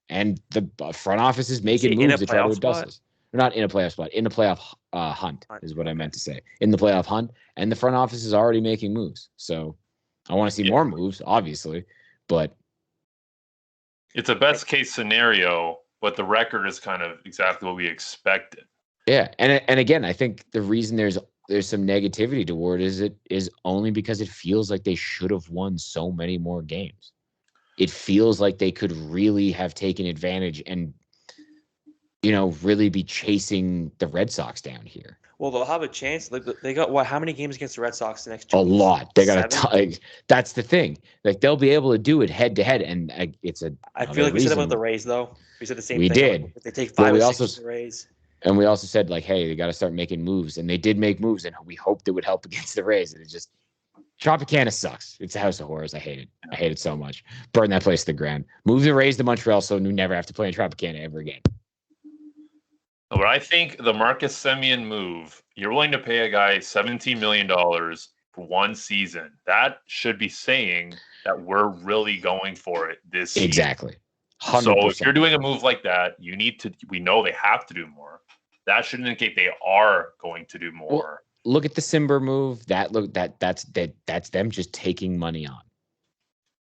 And the front office is making moves to try to adjust this. They're not in a playoff spot, in a playoff hunt is what I meant to say. In the playoff hunt, and the front office is already making moves. So I want to see more moves, obviously, but it's a best case scenario, but the record is kind of exactly what we expected. Yeah, and again, I think the reason there's some negativity toward it is only because it feels like they should have won so many more games. It feels like they could really have taken advantage and, really be chasing the Red Sox down here. Well, they'll have a chance. They got what? How many games against the Red Sox the next 2 A weeks? lot. They got 7? That's the thing. Like they'll be able to do it head to head, and it's a. I feel like we said about the Rays though. We said the same we thing. did. Like, if they take 5 or 6 to the Rays. And we also said, like, hey, they got to start making moves. And they did make moves, and we hoped it would help against the Rays. And it just – Tropicana sucks. It's a house of horrors. I hate it. I hate it so much. Burn that place to the ground. Move the Rays to Montreal so we never have to play in Tropicana ever again. But I think the Marcus Semien move, you're willing to pay a guy $17 million for one season. That should be saying that we're really going for it this season. Exactly. 100%. So if you're doing a move like that, we know they have to do more. That should indicate they are going to do more. Well, look at the Simber move. That's them just taking money on.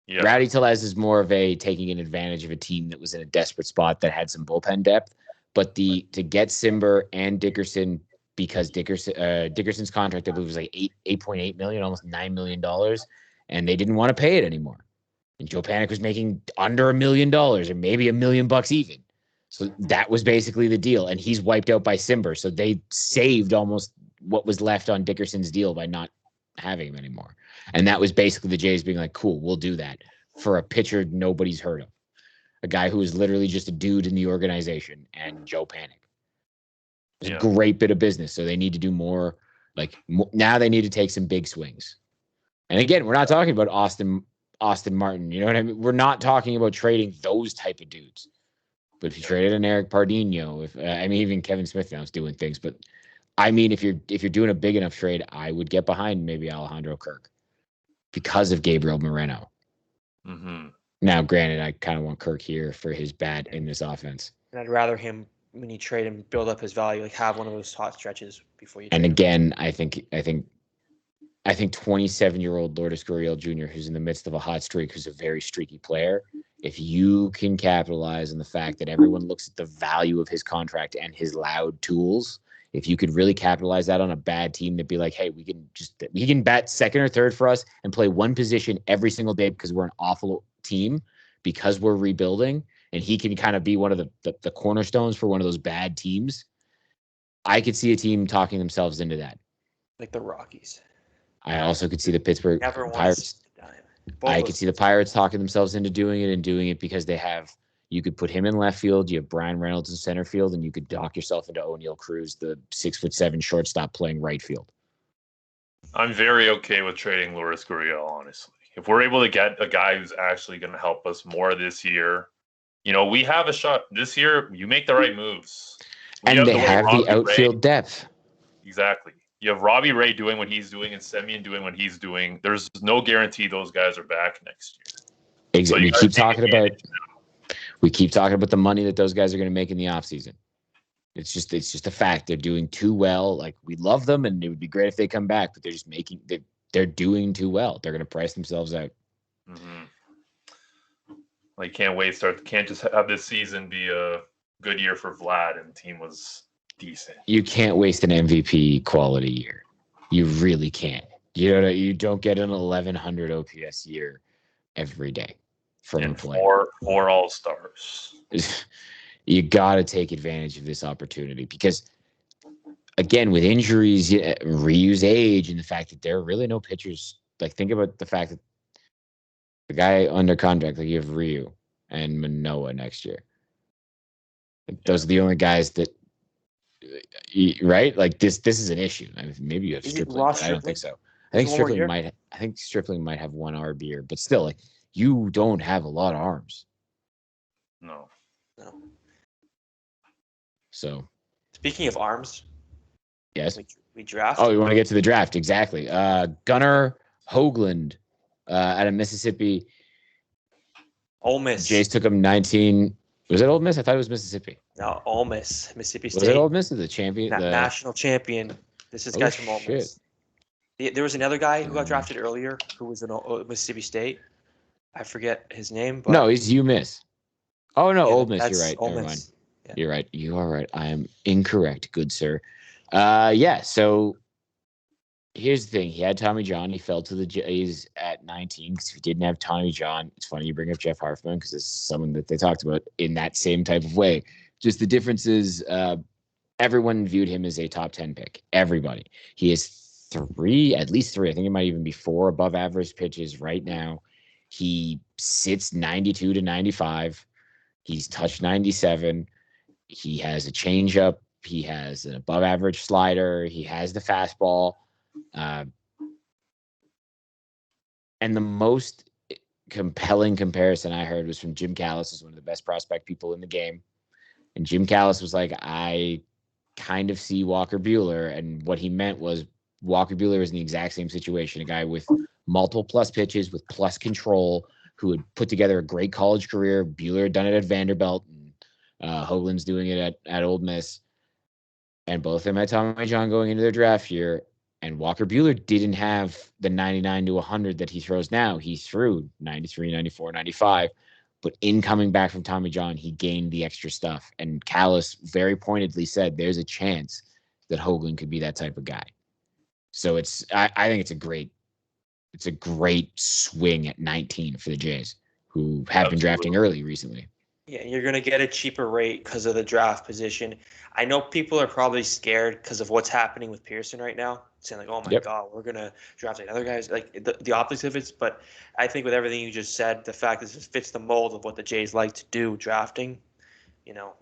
Yeah. Rowdy Tellez is more of taking an advantage of a team that was in a desperate spot that had some bullpen depth. But to get Simber and Dickerson, because Dickerson's contract, I believe, was like $8.8 million, almost $9 million, and they didn't want to pay it anymore. And Joe Panik was making under $1 million or maybe $1 million even. So that was basically the deal. And he's wiped out by Simber. So they saved almost what was left on Dickerson's deal by not having him anymore. And that was basically the Jays being like, cool, we'll do that for a pitcher nobody's heard of. A guy who is literally just a dude in the organization, and Joe Panik. It's a great bit of business. So they need to do more. Now they need to take some big swings. And again, we're not talking about Austin Martin, you know what I mean? We're not talking about trading those type of dudes. But if you traded an Eric Pardinho, even Kevin Smith now is doing things. But I mean, if you're doing a big enough trade, I would get behind maybe Alejandro Kirk because of Gabriel Moreno. Mm-hmm. Now, granted, I kind of want Kirk here for his bat in this offense. And I'd rather him, when you trade him, build up his value, have one of those hot stretches before you. And again, I think 27-year-old Lourdes Gurriel Jr., who's in the midst of a hot streak, who's a very streaky player, if you can capitalize on the fact that everyone looks at the value of his contract and his loud tools, if you could really capitalize that on a bad team to be like, hey, we can bat second or third for us and play one position every single day because we're an awful team, because we're rebuilding, and he can kind of be one of the cornerstones for one of those bad teams, I could see a team talking themselves into that. Like the Rockies. I also could see the Pittsburgh Pirates. I could see the Pirates talking themselves into doing it because you could put him in left field. You have Brian Reynolds in center field, and you could dock yourself into O'Neal Cruz, the 6'7" shortstop playing right field. I'm very okay with trading Lourdes Gurriel, honestly. If we're able to get a guy who's actually going to help us more this year, we have a shot. This year, you make the right moves. And they have the outfield depth. Exactly. You have Robbie Ray doing what he's doing and Semien doing what he's doing. There's no guarantee those guys are back next year. Exactly. So we keep talking about the money that those guys are going to make in the offseason. It's just a fact. They're doing too well. Like, we love them, and it would be great if they come back, but they're doing too well. They're going to price themselves out. Mm-hmm. Like, can't just have this season be a good year for Vlad, and the team was decent. You can't waste an MVP quality year. You really can't. You don't get an 1100 OPS year every day from a player. Four All-Stars. You got to take advantage of this opportunity because, again, with injuries, Ryu's age, and the fact that there are really no pitchers. Like, think about the fact that the guy under contract, like, you have Ryu and Manoa next year. Like, those are the only guys that, right? Like, this is an issue. I mean, maybe you have Stripling. I don't think so. I think Stripling might have one arm year, but still, like, you don't have a lot of arms. No. So, speaking of arms, yes, we draft. Oh, you want to get to the draft? Exactly. Gunnar Hoagland out of Mississippi. Ole Miss. Jays took him 19. Was it Ole Miss? I thought it was Mississippi. No, Ole Miss, Mississippi State. Was it Ole Miss or the champion? National champion. This is guys from Ole Miss. There was another guy who got drafted earlier who was in Mississippi State. I forget his name, but no, he's UMiss. Oh no, yeah, Ole Miss. You're right. Ole Never Miss. mind. Yeah. You're right. You are right. I am incorrect, good sir. Yeah. So here's the thing. He had Tommy John. He fell to the Jays at 19 because if he didn't have Tommy John, it's funny you bring up Jeff Hartman because this is someone that they talked about in that same type of way. Just the difference is everyone viewed him as a top 10 pick. Everybody. He has at least three. I think it might even be 4 above average pitches right now. He sits 92 to 95. He's touched 97. He has a changeup. He has an above average slider. He has the fastball. And the most compelling comparison I heard was from Jim Callis, who's one of the best prospect people in the game. And Jim Callis was like, I kind of see Walker Buehler. And what he meant was Walker Buehler is in the exact same situation, a guy with multiple plus pitches, with plus control, who had put together a great college career. Buehler had done it at Vanderbilt, and Hoagland's doing it at Ole Miss. And both of them had Tommy John going into their draft year. And Walker Buehler didn't have the 99 to 100 that he throws now. He threw 93, 94, 95. But in coming back from Tommy John, he gained the extra stuff. And Callis very pointedly said there's a chance that Hoagland could be that type of guy. So I think it's a great swing at 19 for the Jays, who have been drafting early recently. Yeah, you're going to get a cheaper rate because of the draft position. I know people are probably scared because of what's happening with Pearson right now, saying like, oh my God, we're going to draft another guys, like the opposite of it. But I think with everything you just said, the fact that this fits the mold of what the Jays like to do drafting,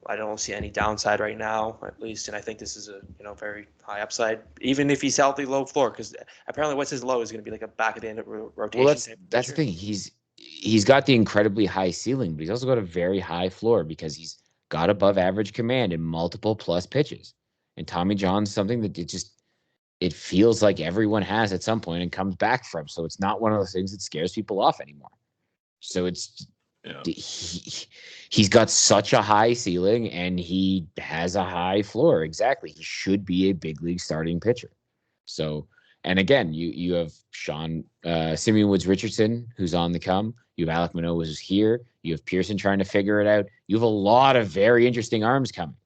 I don't see any downside right now, at least. And I think this is a, very high upside, even if he's healthy, low floor, because apparently what's his low is going to be like a back at the end of rotation. Well, that's the thing. He's got the incredibly high ceiling, but he's also got a very high floor because he's got above average command in multiple plus pitches. And Tommy John's something that it feels like everyone has at some point and comes back from. So it's not one of those things that scares people off anymore. So he's got such a high ceiling and he has a high floor. Exactly. He should be a big league starting pitcher. So, and again, you have Simeon Woods Richardson, who's on the come. You have Alek Manoah, who's here. You have Pearson trying to figure it out. You have a lot of very interesting arms coming.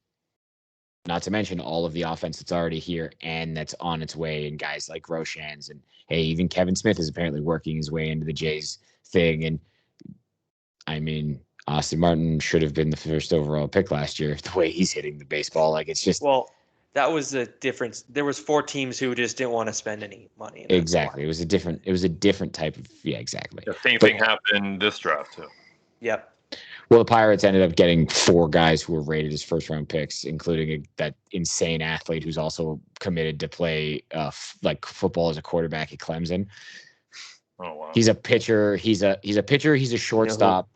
Not to mention all of the offense that's already here and that's on its way, and guys like Roshans and even Kevin Smith is apparently working his way into the Jays thing. And I mean, Austin Martin should have been the first overall pick last year. The way he's hitting the baseball, like it's just that was the difference. There was 4 teams who just didn't want to spend any money. Exactly. It was a different type of exactly. The same thing happened this draft too. Yep. Well, the Pirates ended up getting 4 guys who were rated as first-round picks, including that insane athlete who's also committed to play like football as a quarterback at Clemson. Oh wow! He's a pitcher. He's a pitcher. He's a shortstop.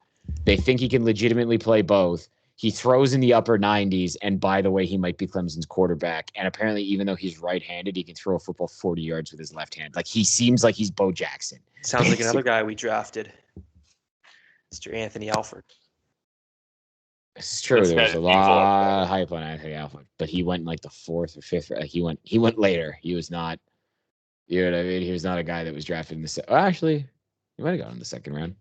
They think he can legitimately play both. He throws in the upper 90s, and by the way, he might be Clemson's quarterback. And apparently, even though he's right-handed, he can throw a football 40 yards with his left hand. Like he seems like he's Bo Jackson. Sounds like another guy we drafted, Mr. Anthony Alford. This is true. There was a lot of hype on Anthony Alford, but he went in like the 4th or 5th. He went later. He was not. You know what I mean? He was not a guy that was drafted in the actually, he might have gone in the 2nd round.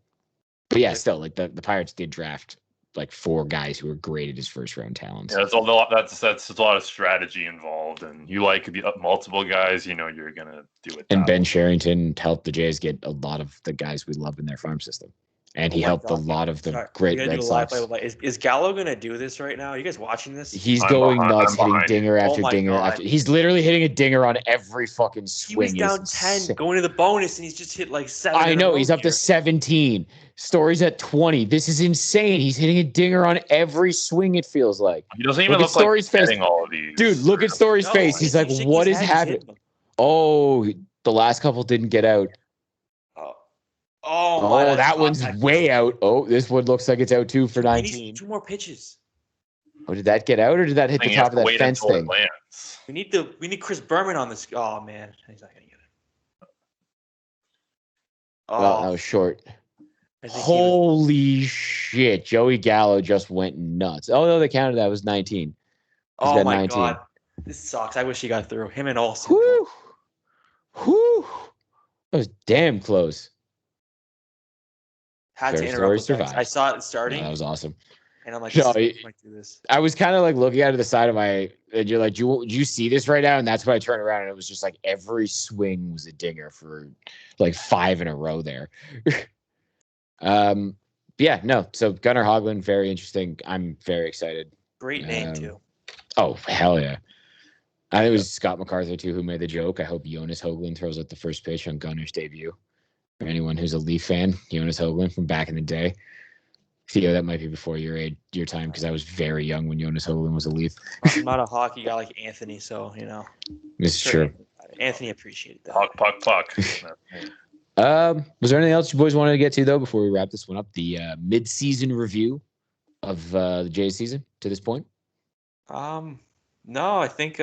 But yeah, still, like the Pirates did draft like 4 guys who were graded as first-round talents. Yeah, that's a lot. That's a lot of strategy involved, and you like the multiple guys. You're gonna do it. And Ben Sherrington helped the Jays get a lot of the guys we love in their farm system. And he helped a lot of the great Red Sox. Is Gallo going to do this right now? Are you guys watching this? He's going nuts, hitting dinger after dinger after. He's literally hitting a dinger on every fucking swing. He was down 10, going to the bonus, and he's just hit like 7. I know, he's up to 17. Story's at 20. This is insane. He's hitting a dinger on every swing, it feels like. He doesn't even look like he's hitting all of these. Dude, look at Story's face. He's like, what is happening? Oh, the last couple didn't get out. Oh, that one's way out. Oh, this one looks like it's out too for 19. He needs 2 more pitches. Oh, did that get out or did that hit the top of that fence thing? We need Chris Berman on this. Oh man, he's not gonna get it. Well, that was short. I think Holy shit. Joey Gallo just went nuts. Oh, no, they counted that. It was 19. He's oh got my 19. God. This sucks. I wish he got through. Him and Olsen. Whew. Whew. That was damn close. Had to Fair interrupt story with that. survived. I saw it No, starting, that was awesome. and I'm like, No, I might do this. I was kind of like looking out of the side of my, and you're like, do you see this right now? And that's when I turned around and it was just like every swing was a dinger for like 5 in a row there. Yeah, no. So Gunnar Hoglund, very interesting. I'm very excited. Great name, too. Oh, hell yeah. I think it was Scott MacArthur, too, who made the joke. I hope Jonas Hoglund throws out the first pitch on Gunnar's debut. For anyone who's a Leaf fan, Jonas Hoglund from back in the day. Theo, that might be before your time, because I was very young when Jonas Hoglund was a Leaf. I'm not a hockey guy like Anthony, so, This is true. Anthony appreciated that. Puck. Was there anything else you boys wanted to get to, though, before we wrap this one up? The mid-season review of the Jays season to this point? No, I think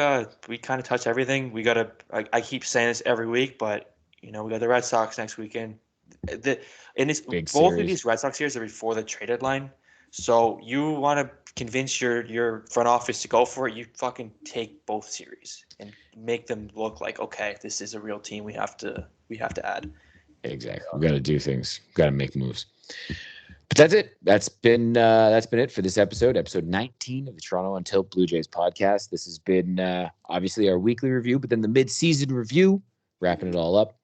we kind of touched everything. We got to. I keep saying this every week, but we got the Red Sox next weekend. Both of these Red Sox series are before the trade deadline. So you want to convince your front office to go for it, you fucking take both series and make them look like, okay, this is a real team. We have to add. Exactly. We got to do things. Got to make moves. But that's it. That's been it for this episode 19 of the Toronto on Tilt Blue Jays podcast. This has been obviously our weekly review, but then the mid-season review, wrapping it all up.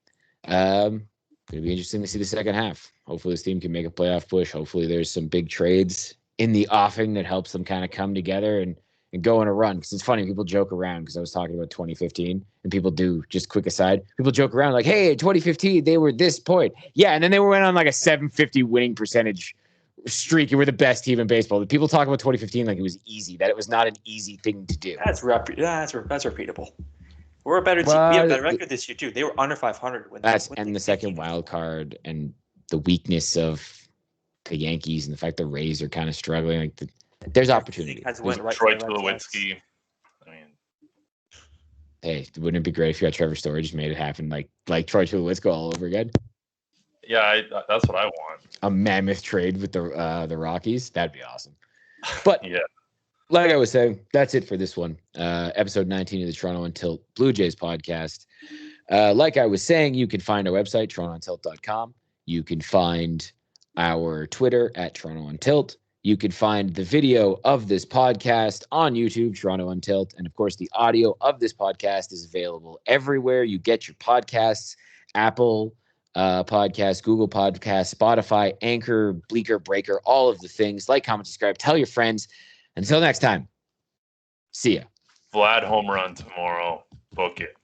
Going to be interesting to see the second half. Hopefully this team can make a playoff push. Hopefully there's some big trades in the offing that helps them kind of come together and go on a run. Because it's funny, people joke around, because I was talking about 2015, and people do, just quick aside, people joke around like, hey, 2015, they were this point. Yeah, and then they went on like a 750 winning percentage streak. You were the best team in baseball. People talk about 2015 like it was easy, that it was not an easy thing to do. That's repeatable. We're a better team. We have a better record this year, too. They were under 500. And the second wild card and the weakness of the Yankees and the fact the Rays are kind of struggling. Like there's opportunity. Troy Tulowitzki. I mean, hey, wouldn't it be great if you got Trevor Story just made it happen like Troy Tulowitzki all over again? Yeah, that's what I want. A mammoth trade with the Rockies. That'd be awesome. But yeah. Like I was saying, that's it for this one. Episode 19 of the Toronto on Tilt Blue Jays podcast. Like I was saying, you can find our website, torontoontilt.com. You can find our Twitter at Toronto on Tilt. You can find the video of this podcast on YouTube, Toronto on Tilt. And, of course, the audio of this podcast is available everywhere you get your podcasts, Apple Podcasts, Google Podcasts, Spotify, Anchor, Bleaker, Breaker, all of the things. Like, comment, subscribe, tell your friends. Until next time, see ya. Vlad home run tomorrow. Book it.